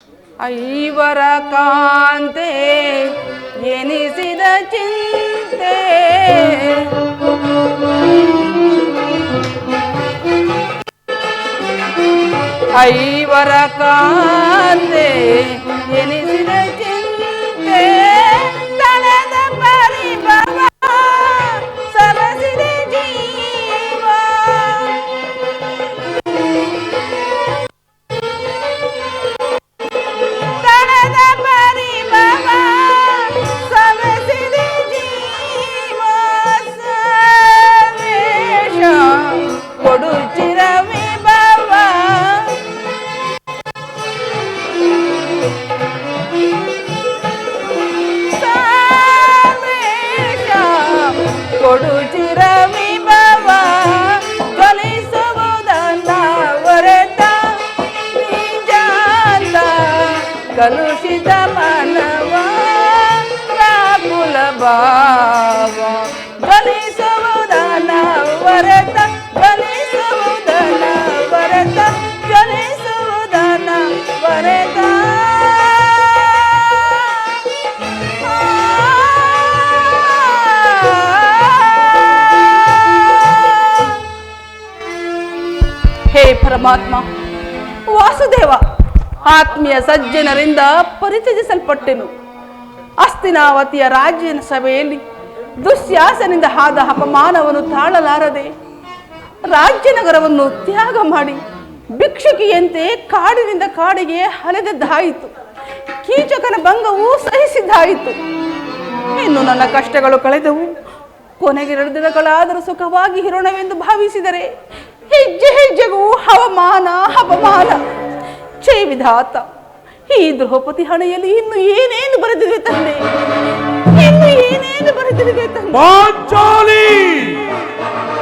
ಐವರ ಕಾಂತೆ ಎನಿಸಿದ ಚಿಂತೆ ಐವರ ಕಾಂತೆ ಎನಿಸಿದ ಚಿಂತೆ ತನದ ಪರಿಭವ ಸರಸಿದ ಜೀವ ತನದ ಪರಿಭವ ಸರಸಿದ ಜೀವ ಸವೇಶ ಕೊಡು ಚಿರವಿಭವ ಕೊಡು ಚಿರವಿಭವ ಜ್ವಲಿಸುವುದನ್ನ ಹೊರತ ನಿಜಾಂತ ಕಲುಷಿತ ಮನವ ವ್ಯಾಕುಲ ಭಾವ ಜ್ವಲಿಸುವುದನ್ನ ಹೊರತ ಜ್ವಲಿಸುವುದನ್ನ ಹೊರತ ಜ್ವಲಿಸುವುದನ್ನ ಹೊರತ ಹೇ ಪರಮಾತ್ಮ ವಾಸುದೇವ, ಆತ್ಮೀಯ ಸಜ್ಜನರಿಂದ ಪರಿಚಯಿಸಲ್ಪಟ್ಟೆನು. ಹಸ್ತಿನಾವತಿಯ ರಾಜ್ಯ ಸಭೆಯಲ್ಲಿ ದುಶ್ಯಾಸನಿಂದ ಆದ ಅಪಮಾನವನ್ನು ತಾಳಲಾರದೆ ರಾಜ್ಯನಗರವನ್ನು ತ್ಯಾಗ ಮಾಡಿ ಭಿಕ್ಷುಕಿಯಂತೆ ಕಾಡಿನಿಂದ ಕಾಡಿಗೆ ಅಲೆದದ್ದಾಯಿತು. ಕೀಚಕನ ಭಂಗವೂ ಸಹಿಸಿದ್ದಾಯಿತು. ಇನ್ನು ನನ್ನ ಕಷ್ಟಗಳು ಕಳೆದವು. ಕೊನೆಗೆ 2 ದಿನಗಳಾದರೂ ಸುಖವಾಗಿ ಇರೋಣವೆಂದು ಭಾವಿಸಿದರೆ ಹೆಜ್ಜೆ ಹೆಜ್ಜೆಗೂ ಅವಮಾನ ಅಪಮಾನ. ಛೇ ವಿಧಾತ, ಈ ದ್ರೌಪದಿ ಹಣೆಯಲ್ಲಿ ಇನ್ನು ಏನೇನು ಬರೆದಿದೆ ತಂದೆ, ಇನ್ನು ಏನೇನು ಬರೆದಿದೆ ತಂದೆ. ಪಾಂಚಾಲಿ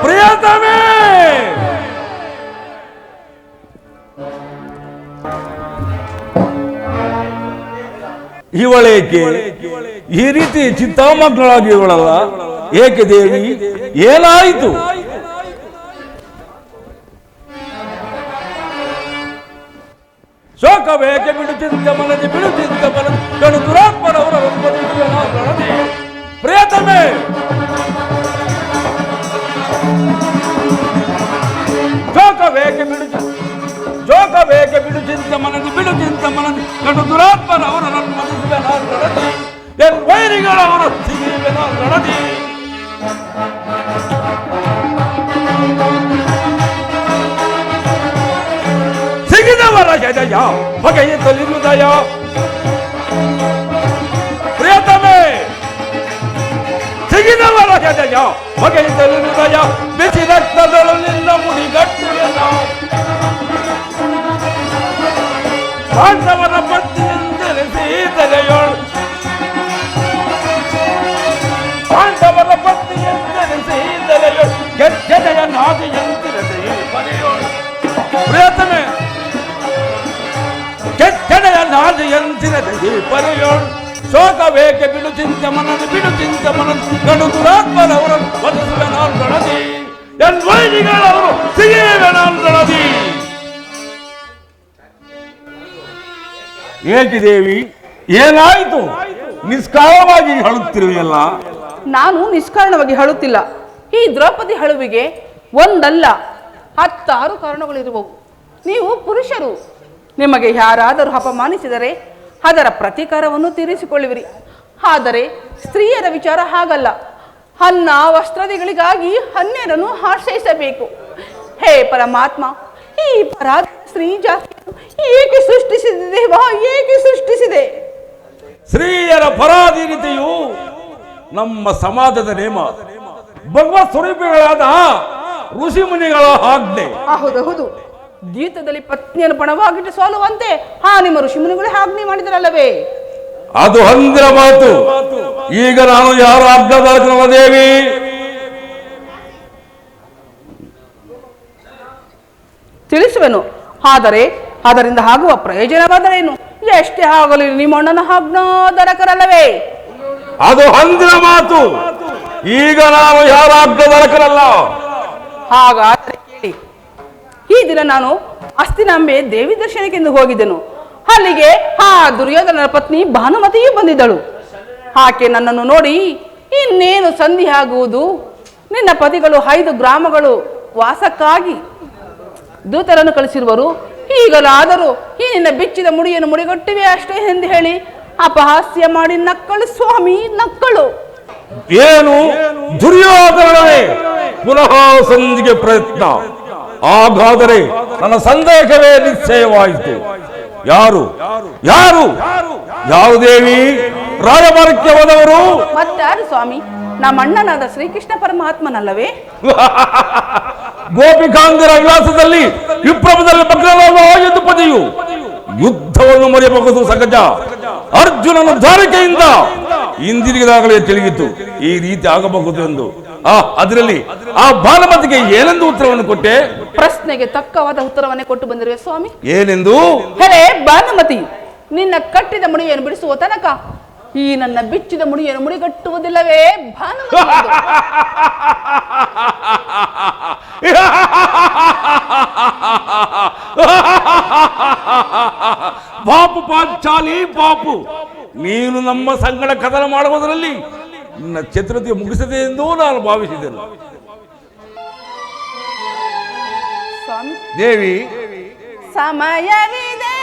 ಪ್ರಿಯತಮೇ, ಇವಳೇಕೆ ಈ ರೀತಿ ಚಿತ್ತಾಮಗ್ನಳಾಗಿ ಇವಳಲ್ಲ? ಏಕೆ ದೇವಿ, ಏನಾಯಿತು? ಶೋಕವೇಕೆ ಬಿಡುತ್ತಿದ್ದ ಮನದಿ ಬಿಡುತ್ತಿದ್ದ ಮನದಿ ಗಣು ದುರಾತ್ಮರವರ ಪ್ರಿಯತಮೇ, ಶೋಕವೇಕೆ ಬಿಡುತ್ತಿದ್ದ ಮನದಿ ಬಿಡುತ್ತಿದ್ದ ಮನದಿ ಗಣು ದುರಾತ್ಮರವರನ್ನು ಮನಸ್ಸುವೆ ನಾಲ್ಕಳದಿ ಎನ್ ವೈರಿಗಳವರು ಸಿಗಿವೆ ನಾಲ್ಕಳದಿ. ಸಿಗಿದವರ ಹೆದಯ ಬಗೆಯಿತಲಿರುದಯ ಪ್ರಿಯತಮೇ, ಸಿಗಿದವರ ಹೆದಯ ಬಗೆಯಿತಲಿರುದಯ ಬಿಸಿ ರಕ್ತದಳು ನಿನ್ನ ಮುಡಿಗಟ್ಟುವೆನ ಪಾಂಡವರ ಪತ್ನಿಯೆಂದೆನಿಸಿದೆಲೆಯೋಳು ಪಾಂಡವರ ಪತ್ನಿಯೆಂದೆನಿಸಿದೆಲೆಯೋಳು ಗೆಜ್ಜೆಯ ನಾದಿಯಂತಿರದೆ ಮನೆಯೋಳು ಪ್ರಿಯತಮೇ, ಕೆಟ್ಟನೆಯ ನಾದಿಯಂತಿರದೆ ಪರೆಯೋಳು. ಶೋಕವೇಕೆ ಬಿಡುಚಿಂತ ಮನದಿ ಬಿಡುಚಿಂತ ಮನದಿ ಗಣು ದುರಾತ್ಮರವರನ್ನು ವಧಿಸುವೆ ನಾಲ್ಕಳದಿ ಎನ್ ವೈರಿಗಳವರು ಸಿಗಿವೆ ನಾಲ್ಕಳದಿ. ಏಕೆ ದೇವಿ, ಏನಾಯಿತು? ನಿಷ್ಕಾರಣವಾಗಿ ಹಳುತ್ತಿರುವೆಯಲ್ಲ. ನಾನು ನಿಷ್ಕಾರಣವಾಗಿ ಹಳುತ್ತಿಲ್ಲ. ಈ ದ್ರೌಪದಿ ಹಳುವಿಗೆ ಒಂದಲ್ಲ 10 ಕಾರಣಗಳಿರುವವು. ನೀವು ಪುರುಷರು, ನಿಮಗೆ ಯಾರಾದರೂ ಅಪಮಾನಿಸಿದರೆ ಅದರ ಪ್ರತೀಕಾರವನ್ನು ತೀರಿಸಿಕೊಳ್ಳುವಿರಿ. ಆದರೆ ಸ್ತ್ರೀಯರ ವಿಚಾರ ಹಾಗಲ್ಲ. ಅನ್ನ ವಸ್ತ್ರಾದಿಗಳಿಗಾಗಿ ಅನ್ಯರನ್ನು ಆಶ್ರಯಿಸಬೇಕು. ಹೇ ಪರಮಾತ್ಮ, ಈ ಪರಾಧ ಸ್ತ್ರೀ ಜಾತಿಯನ್ನು ಏಕೆ ಸೃಷ್ಟಿಸಿದೆ ದೇವಾ, ಏಕೆ ಸೃಷ್ಟಿಸಿದೆ? ಸ್ತ್ರೀಯರ ಪರಾಧೀನತೆಯು ನಮ್ಮ ಸಮಾಜದ ನೇಮ, ಭಗವತ್ ಸ್ವರೂಪಿಗಳಾದ ಋಷಿ ಮುನಿಗಳ ಆಜ್ಞೆ. ಹೌದು, ಗೀತದಲ್ಲಿ ಪತ್ನಿಯನ್ನು ಪಣವಾಗಿಟ್ಟು ಸೋಲುವಂತೆ ನಿಮ್ಮ ಋಷಿ ಮುನಿಗಳೇ ಆಜ್ಞೆ ಮಾಡಿದರಲ್ಲವೇ? ಅದು ಅಂದ್ರ ಮಾತು. ಈಗ ನಾನು ಯಾರ ಆಜ್ಞಾಧಾರಕನಲ್ಲ ದೇವಿ. ತಿಳಿಸುವೆನು, ಆದರೆ ಅದರಿಂದ ಆಗುವ ಪ್ರಯೋಜನವಾದರೇನು? ಎಷ್ಟೇ ಆಗಲಿ ನಿಮ್ಮಣ್ಣನ ಆಜ್ಞಾಧಾರಕರಲ್ಲವೇ? ಅದು ಅಂದ್ರ ಮಾತು. ಈಗ ನಾನು ಯಾರ ಆಜ್ಞಾಧಾರಕರಲ್ಲ. ಹಾಗಾದರೆ ಕೇಳಿ, ಈ ದಿನ ನಾನು ಹಸ್ತಿನಾಂಬೆ ದೇವಿ ದರ್ಶನಕ್ಕೆಂದು ಹೋಗಿದ್ದೆನು. ಅಲ್ಲಿಗೆ ಆ ದುರ್ಯೋಧನನ ಪತ್ನಿ ಭಾನುಮತಿಯೂ ಬಂದಿದ್ದಳು. ಆಕೆ ನನ್ನನ್ನು ನೋಡಿ, ಇನ್ನೇನು ಸಂಧಿ ಆಗುವುದು, ನಿನ್ನ ಪತಿಗಳು 5 ಗ್ರಾಮಗಳು ವಾಸಕ್ಕಾಗಿ ದೂತರನ್ನು ಕಳಿಸಿರುವರು, ಈಗಲಾದರೂ ಈ ನಿನ್ನ ಬಿಚ್ಚಿದ ಮುಡಿಯನ್ನು ಮುಡಿಗಟ್ಟಿವೆ ಅಷ್ಟೇ ಎಂದು ಹೇಳಿ ಅಪಹಾಸ್ಯ ಮಾಡಿ ನಕ್ಕಳು ಸ್ವಾಮಿ, ನಕ್ಕಳು. ಏನು ದುರ್ಯೋಧನವೇ ಪುನಃ ಸಂಧಿಗೆ ಪ್ರಯತ್ನ? ಹಾಗಾದರೆ ನನ್ನ ಸಂದೇಹವೇ ನಿಶ್ಚಯವಾಯಿತು. ಯಾರು ಯಾರು ಯಾರು ದೇವಿ? ರಾಯಭಾರಕ್ಕೆ ಹೋದವರು ಮತ್ತಾರು ಸ್ವಾಮಿ? ನಮ್ಮ ಅಣ್ಣನಾದ ಶ್ರೀಕೃಷ್ಣ ಪರಮಾತ್ಮನಲ್ಲವೇ? ಗೋಪಿಕಾಂಗರ ವಿಲಾಸದಲ್ಲಿ ವಿಪ್ರಭದಲ್ಲಿ ಭಗ್ನವಾದ ಆಯುಧಪತಿಯು ಯುದ್ಧವನ್ನು ಮರೆಯಬಹುದು ಸಹಜ. ಅರ್ಜುನನ ದ್ವಾರಕೆಯಿಂದ ಹಿಂದಿರುಗಿದಾಗಲೇ ತಿಳಿಯಿತು ಈ ರೀತಿ ಆಗಬಹುದು ಎಂದು. ಅದರಲ್ಲಿ ಆ ಭಾನುಮತಿಗೆ ಏನೆಂದು ಉತ್ತರವನ್ನು ಕೊಟ್ಟೆ? ಪ್ರಶ್ನೆಗೆ ತಕ್ಕವಾದ ಉತ್ತರವನ್ನೇ ಕೊಟ್ಟು ಬಂದಿರುವೆ ಸ್ವಾಮಿ. ಏನೆಂದು? ಹೇ ಭಾನುಮತಿ, ನಿನ್ನ ಕಟ್ಟಿದ ಮುಡಿಯನ್ನು ಬಿಡಿಸುವ ತನಕ ಈ ನನ್ನ ಬಿಚ್ಚಿದ ಮುಡಿಯನ್ನು ಮುಡಿಗಟ್ಟುವುದಿಲ್ಲವೇ ಭಾನುಮತಿ? ಪಾಪು ಪಾಂಚಾಲಿ ಪಾಪು, ನೀನು ನಮ್ಮ ಸಂಗಡ ಕದನ ಮಾಡುವುದರಲ್ಲಿ ನಿನ್ನ ಚತುರತೆ ಮುಗಿಸದೆ ಎಂದು ನಾನು ಭಾವಿಸಿದೆನು. ಸ್ವಾಮಿ ದೇವಿ, ಸಮಯವಿದೆ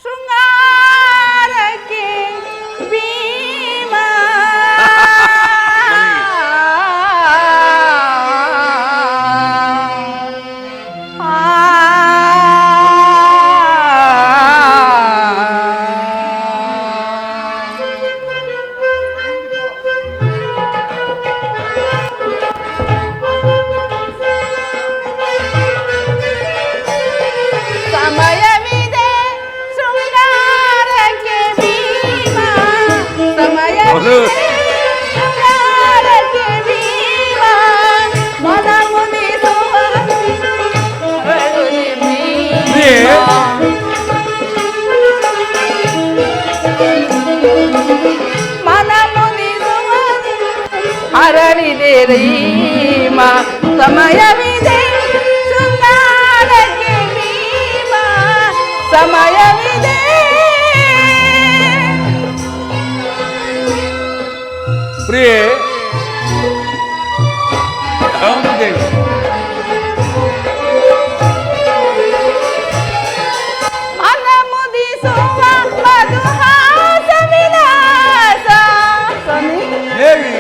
ಶೃಂಗಾರಕ್ಕೆ ಭೀಮ ಹರಳಿದೆ ರೀಮ, ಸಮಯವಿದೆ ಶೃಂಗಾರಕ್ಕೆ ಭೀಮ, ಸಮಯವಿದೆ. ಪ್ರಿಯೆ, ಮನಮುದಿಸುವ ಮಧುಹಾಸ ವಿಲಾಸ ದೇವಿ,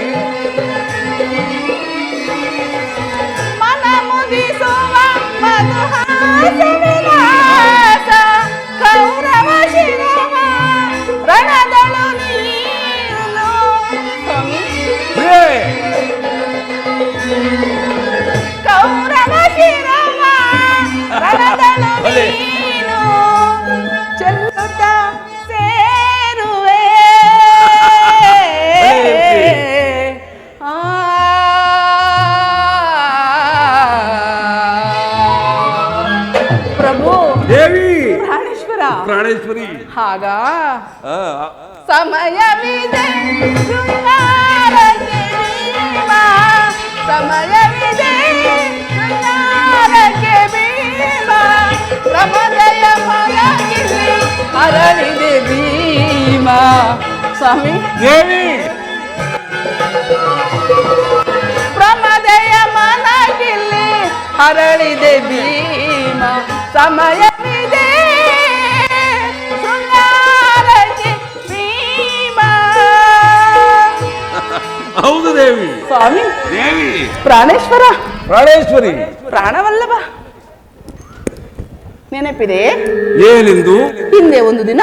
ಮನಮುದಿಸುವ ಮಧುಹಾಸ ವಿಲಾಸ, ಕೌರವ ಶಿರವ ರಣದಳು ನೀನು. ಕೌರವ ಶಿರವ ರಣದಳು ನೀನು, ಚೆಲ್ಲುತ್ತ ಸೇರುವೆ. ಪ್ರಭು ದೇವಿ, ಪ್ರಾಣೇಶ್ವರಿ, ಹಾಗ ಸಮಯವಿದೆ ಶೃಂಗಾರಕ್ಕೆ ಭೀಮ, ಸಮಯವಿದೆ ಶೃಂಗಾರಕ್ಕೆ ಭೀಮ, ಪ್ರಮದಯ ಮನಗಿಲ್ಲಿ ಹರಳಿದೆ ಭೀಮ. ಸ್ವಾಮಿ ದೇವಿ, ಪ್ರಮದಯ ಮನಗಿಲ್ಲಿ ಹರಳಿದೆ ಭೀಮ, ಸಮಯವಿದೆ ಶೃಂಗಾರಕ್ಕೆ ಭೀಮ. ಹೌದು ದೇವಿ. ಸ್ವಾಮಿ ದೇವಿ, ಪ್ರಾಣೇಶ್ವರ, ಪ್ರಾಣೇಶ್ವರಿ, ಪ್ರಾಣವಲ್ಲಭ, ನೆನಪಿದೆ? ಏನೆಂದು? ಹಿಂದೆ ಒಂದು ದಿನ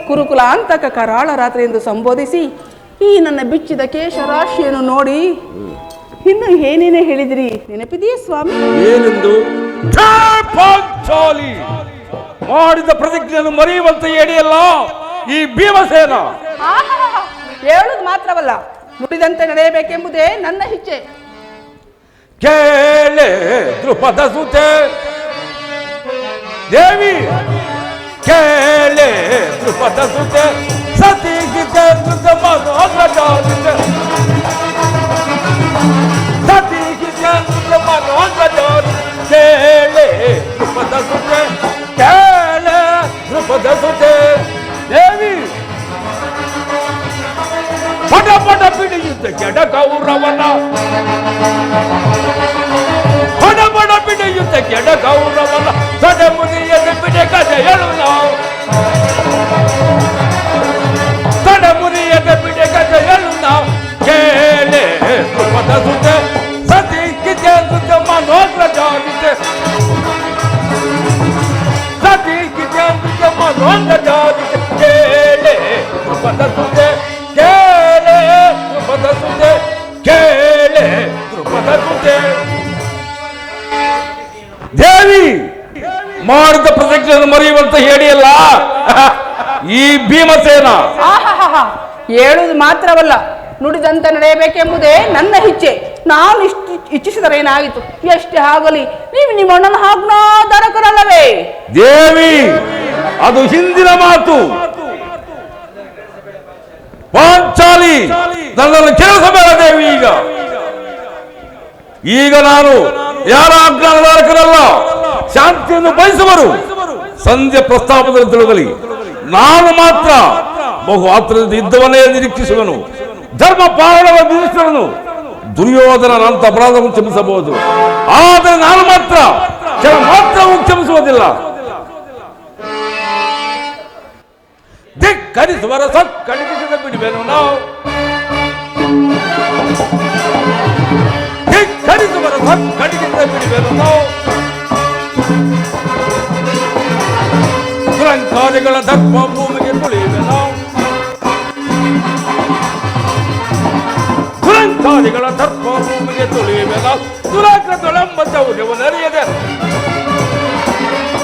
ಕುರುಕುಲಾಂತಕ ಕರಾಳ ರಾತ್ರಿ ಎಂದು ಸಂಬೋಧಿಸಿ ಈ ನನ್ನ ಬಿಚ್ಚಿದ ಕೇಶರಾಶಿಯನ್ನು ನೋಡಿ ಇನ್ನು ಏನೇನೇ ಹೇಳಿದಿರಿ, ನೆನಪಿದೆಯೇ ಸ್ವಾಮಿ? ಏನೆಂದು? ಪಾಂಚಾಲಿ ಮಾಡಿದ ಪ್ರತಿಜ್ಞೆಯನ್ನು ಮರೆಯುವಂತೆ ಹೇಳಿಯಲ್ಲ ಈ ಭೀಮಸೇನ. ಹೇಳುವುದು ಮಾತ್ರವಲ್ಲ, ನುಡಿದಂತೆ ನಡೆಯಬೇಕೆಂಬುದೇ ನನ್ನ ಇಚ್ಛೆ. ಕೇಳೆ ದ್ರುಪದ ಸುತೆ ದೇವಿ, ಕೇಳೆ ದ್ರುಪದ ಸುತೆ ಸತಿ ಗೀತೆ ಮನೋಜಾಲಿತೆ, ಸತಿ ಗೀತೆ ಮನೋಜಾಲಿತೆ, ಹೊಡಬಡ ಬಿಡಿಯುತ್ತ ಕೆಡ ಗೌರವನ ಸಡೆ ಮುನಿಯದ ಬಿಡೆ ಕಥೆ ಹೇಳುವ ಸಡೆ ಮುನಿಯದ ಬಿಡೆ ಕಥೆ ಹೇಳುವ ಕೇಳೆ ಧ್ರುಪದ ಸುತೆ ಸತಿ ಕಿತೆ ಸುತೆ ಮನೋದ್ರ ಜಾಗಿತೆ ಸತಿ ಕಿತೆ ಸುತೆ ಮನೋದ್ರ ಜಾಗಿತೆ ಕೇಳೆ ಧ್ರುಪದ ಸುತೆ ಕೇಳೆ ಧ್ರುಪದ ಸುತೆ ಕೇಳೆ ಧ್ರುಪದ ಸುತೆ ದೇವಿ ಮಾಡಿದ ಪ್ರತಿಜ್ಞೆಯನ್ನು ಮರೆಯುವಂತ ಹೇಳಿಯಲ್ಲ ಈ ಭೀಮಸೇನ. ಹೇಳುವುದು ಮಾತ್ರವಲ್ಲ, ನುಡಿದಂತೆ ನಡೆಯಬೇಕೆಂಬುದೇ ನನ್ನ ಇಚ್ಛೆ. ನಾನು ಇಚ್ಛಿಸಿದರೆ ಏನಾಯಿತು? ಎಷ್ಟೇ ಆಗಲಿ ನೀವು ನಿಮ್ಮ ಅಣ್ಣನ ಆಜ್ಞಾಧಾರಕರಲ್ಲವೇ? ದೇವಿ, ಅದು ಹಿಂದಿನ ಮಾತು. ಪಾಂಚಾಲಿ ನನ್ನನ್ನು ಕೆಲಸಬೇಡ ದೇವಿ. ಈಗ ನಾನು ಯಾರ ಆಜ್ಞಾಧಾರಕರಲ್ಲ, ಶಾಂತಿಯನ್ನು ಬಯಸುವರು. ಸಂಧ್ಯೆ ಪ್ರಸ್ತಾಪದಲ್ಲಿ ತಿಳಿಗಲಿ. ನಾನು ಮಾತ್ರ ಬಹು ಆತ್ರದಿಂದ ಯುದ್ಧವನ್ನೇ ನಿರೀಕ್ಷಿಸುವನು. ಧರ್ಮ ಪಾಲನವ ನಿರೀಕ್ಷಿಸುವನು. ದುರ್ಯೋಧನಂತ ಅಪರಾಧವನ್ನು ಕ್ಷಮಿಸಬಹುದು, ಆದರೆ ನಾನು ಮಾತ್ರ ಮಾತ್ರವೂ ಕ್ಷಮಿಸುವುದಿಲ್ಲ. ಧಿಕ್ಕರಿಸುವರ ಸತ್ಕಡಿಸಿದ ಬಿಡುವೆನು ನಾವು. ಧಿಕ್ಕರಿಸುವರ ಸತ್ಕಡಿಸಿದ ಬಿಡುವೆನು ನಾವು. ದುರಂಕಾರಿಗಳ ಧರ್ಮ ಭೂಮಿಗೆ ತುಳಿಯುವೆ ನಾವು. ದುರಂಕಾರಿಗಳ ಧರ್ಮ ಭೂಮಿಗೆ ತುಳಿಯುವೆ ನಾವು. ದುರಾಗ್ರದೊಳೆಂಬ ಚೌರ್ಯವನರಿಯದೆ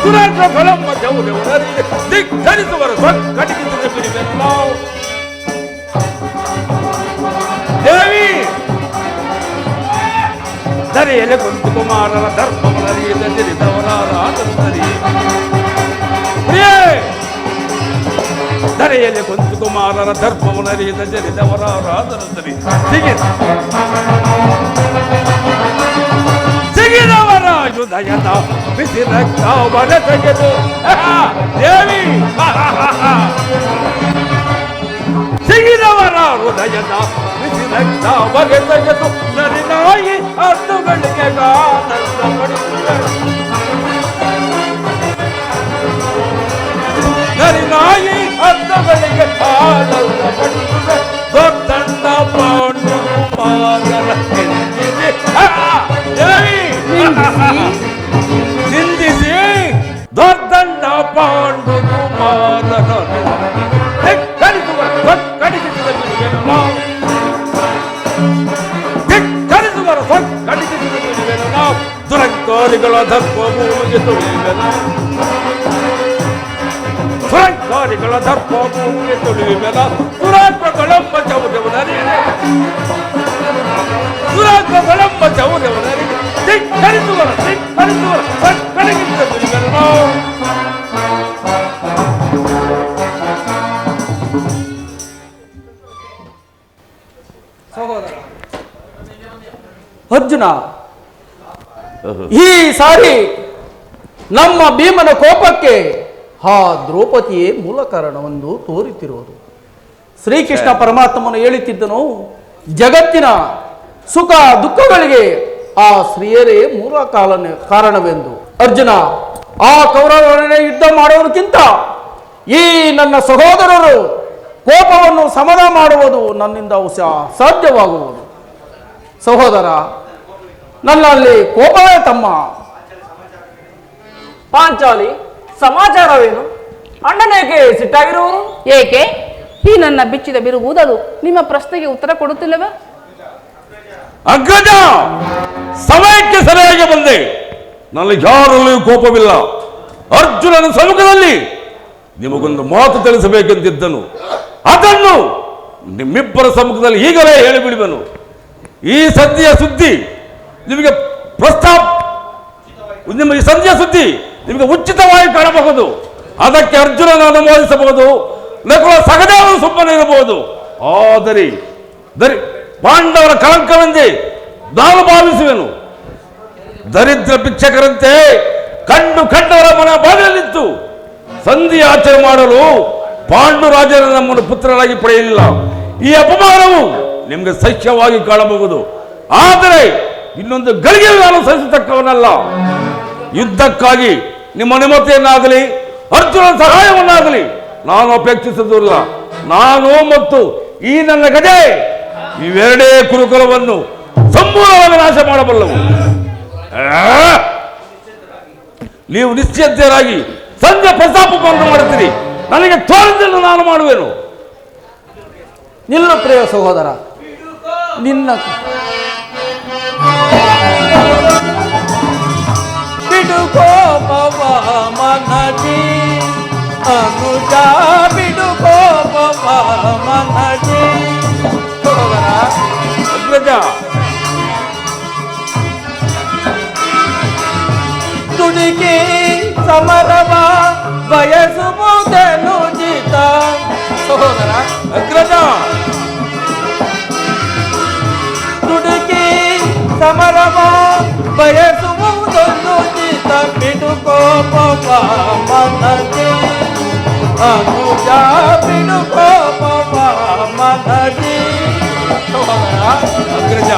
ದುರಾಗ್ರದೊಳೆಂಬ ಚೌರ್ಯವನರಿಯದೆ ಧಿಕ್ಕರಿಸುವರ ಸತ್ಕಡಿಸಿದ ಬಿಡುವೆನು ನಾವು. ದೇವಿ, ಧರೆಯಲ್ಲಿ ಕುಂತು ಕುಮಾರರ ಧರ್ಮವನರಿಯದೆ ತಿಳಿದವರಾರ ಆತಂತರಿ ಪ್ರಿಯೇ. ಧರೆಯಲ್ಲಿ ಕುಂತು ಕುಮಾರರ ಧರ್ಮವನರಿಯದೆ ಜರಿದವರಾರ ಆತಂತರಿ ಸಿಗಿದವರ ಹೃದಯದ ಬಿಸಿ ರಕ್ತ ಬಡ ತೆಗೆದು ದೇವಿ ಸಿಗಿದವರ ಹೃದಯದ ಬಿಸಿ ರಕ್ತ ಬಗೆ ತೆಗೆದು ನರಿನಾಯಿ ಹತ್ತುಗಳಿಗೆ ಗಾನಂದ ಪಡಿಸುವೆ. ನರಿನಾಯಿ ಹತ್ತುಗಳಿಗೆ ಆನಂದ ಪಡಿಸುವೆ. ದೊಡ್ಡ ಪಾಂಡು ಕುಮಾರರ ಎಂದಿದೆ ದೇವಿ ನಿಂದಿಸಿ ದೊಡ್ಡ ಪಾಂಡು ಕುಮಾರರ ಕಡಿಸಿದ ಬಿಡುವೆನು ನಾವು. ಧಿಕ್ಕರಿಸುವರ ಕಡಿಸಿದ ಬಿಡುವೆನು ನಾವು. ದುರಂಕಾರಿಗಳ ಧರ್ಮ ಭೂಮಿಗೆ ತುಳಿಯುವೆನು. ದುರಂಕಾರಿಗಳ ಧರ್ಮ ಭೂಮಿಗೆ ತುಳಿಯುವೆನು. ದುರಾತ್ಮಗಳೆಂಬ ಚೌರ್ಯವನರಿಯದೆ ದುರಾತ್ಮಗಳೆಂಬ ಚೌರ್ಯವನರಿಯದೆ ಧಿಕ್ಕರಿಸುವರ ಕಡಿಸಿದ ಬಿಡುವೆನು ನಾವು. ಅರ್ಜುನ, ಈ ಸಾರಿ ನಮ್ಮ ಭೀಮನ ಕೋಪಕ್ಕೆ ಆ ದ್ರೌಪದಿಯೇ ಮೂಲ ಕಾರಣವೆಂದು ತೋರುತ್ತಿರುವುದು. ಶ್ರೀಕೃಷ್ಣ ಪರಮಾತ್ಮನು ಹೇಳುತ್ತಿದ್ದನು, ಜಗತ್ತಿನ ಸುಖ ದುಃಖಗಳಿಗೆ ಆ ಸ್ತ್ರೀಯರೇ ಮೂಲ ಕಾರಣವೆಂದು. ಅರ್ಜುನ, ಆ ಕೌರವರನ್ನೇ ಯುದ್ಧ ಮಾಡುವುದಕ್ಕಿಂತ ಈ ನನ್ನ ಸಹೋದರರು ಕೋಪವನ್ನು ಸಮಾಧಾನ ಮಾಡುವುದು ನನ್ನಿಂದ ಸಾಧ್ಯವಾಗುವುದು. ಸಹೋದರ, ನನ್ನಲ್ಲಿ ಕೋಪವೇ ತಮ್ಮ. ಪಾಂಚಾಲಿ, ಸಮಾಚಾರವೇನು? ಅಣ್ಣನೇಕೆ ಸಿಟ್ಟಾಗಿರುವರು? ಏಕೆ? ಈ ನನ್ನ ಬಿಚ್ಚಿದ ಬಿರುಗೂದಲು ನಿಮ್ಮ ಪ್ರಶ್ನೆಗೆ ಉತ್ತರ ಕೊಡುತ್ತಿಲ್ಲವ? ಅಗ್ರಜ, ಸಮಯಕ್ಕೆ ಸರಿಯಾಗಿ ಬಂದೆ. ನನಗೆ ಯಾರಲ್ಲಿಯೂ ಕೋಪವಿಲ್ಲ. ಅರ್ಜುನನ ಸಮ್ಮುಖದಲ್ಲಿ ನಿಮಗೊಂದು ಮಾತು ತಿಳಿಸಬೇಕೆಂದಿದ್ದನು. ಅದನ್ನು ನಿಮ್ಮಿಬ್ಬರ ಸಮ್ಮುಖದಲ್ಲಿ ಈಗಲೇ ಹೇಳಿಬಿಡುವೆನು. ಈ ಸಂಧಿಯ ಸುದ್ದಿ ನಿಮಗೆ ನಿಮಗೆ ಸಂಧಿಯ ಸುದ್ದಿ ನಿಮಗೆ ಉಚಿತವಾಗಿ ಕಾಣಬಹುದು. ಅದಕ್ಕೆ ಅರ್ಜುನನ ಅನುಮೋದಿಸಬಹುದು, ನಕುಲ ಸಹದೇವರು ಸುಮ್ಮನೆ ಇರಬಹುದು. ಆದರೆ ಪಾಂಡವರ ಕಳಂಕವೆಂದೇ ನಾನು ಭಾವಿಸುವೆನು. ದರಿದ್ರ ಭಿಕ್ಷಕರಂತೆ ಕಂಡವರ ಮನ ಬಾಗಿಲಲ್ಲಿತ್ತು ಸಂಧಿ ಆಚರಣೆ ಮಾಡಲು ಪಾಂಡುರಾಜನ ನಮ್ಮನ್ನು ಪುತ್ರರಾಗಿ ಪಡೆಯಲಿಲ್ಲ. ಈ ಅಪಮಾನವು ನಿಮಗೆ ಸಹ್ಯವಾಗಿ ಕಾಣಬಹುದು. ಆದರೆ ಇನ್ನೊಂದು ಗಳಿಗೆ ನಾನು ಸಹಿಸತಕ್ಕವನಲ್ಲ. ಯುದ್ಧಕ್ಕಾಗಿ ನಿಮ್ಮ ಅನುಮತಿಯನ್ನಾಗಲಿ ಅರ್ಜುನ ಸಹಾಯವನ್ನಾಗಲಿ ನಾನು ಅಪೇಕ್ಷಿಸುವುದಿಲ್ಲ. ನಾನು ಮತ್ತು ಈ ನನ್ನ ಗಜೆ ಇವೆರಡೇ ಕುರುಕುಲವನ್ನು ಸಂಪೂರ್ಣವಾಗಿ ನಾಶ ಮಾಡಬಲ್ಲವು. ನೀವು ನಿಶ್ಚಿತರಾಗಿ ಸಂಜೆ ಪ್ರಸ್ತಾಪವನ್ನು ಮಾಡುತ್ತೀರಿ, ನನಗೆ ತೋರಿದ್ದನ್ನು ನಾನು ಮಾಡುವೆನು. ನಿಲ್ಲು ಪ್ರಿಯ ಸಹೋದರ, ನಿನ್ನ ಬಿಡುಕೋಪವ ಮನದಿ ಅನುಜ, ಬಿಡುಕೋಪವ ಮನದಿ. ಸಹೋದರ ಅಗ್ರಜ, ತುಡಿಕಿ ಸಮರವ ಬಯಸುವುದನು ಜಿತ. ಸಹೋದರ ಅಗ್ರಜ, ತುಡುಕಿ ಸಮರವ ಬಯಸುವುದನ್ನು ಜಿತ. ಬಿಡುಕೋಪವ ಮನದಿ ಅನುಜ, ಬಿಡುಕೋಪವ ಮನದಿ. ಸಹೋದರ ಅಗ್ರಜ,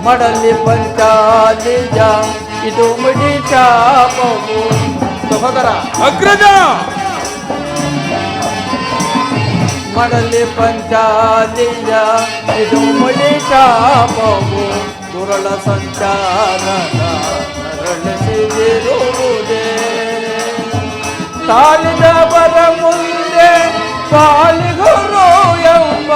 ಮಡಲಿ ಪಂಚಾಲಿಜ ಇದು ಮುಡಿ ಚಾಪವು. ಸಹೋದರ ಅಗ್ರಜ, ಮಡಲಿ ಪಂಚಾಲಿಜ ಇದು ಮುಡಿ ಚಾಪವು. ದುರಳ ಸಂಚಾರ ನರಳಿಸಿದಿರುವುದೇ ತಾಳಿದವರ ಮುಂದೆ ಪಾಲಿಗುರು ಎಂಬ.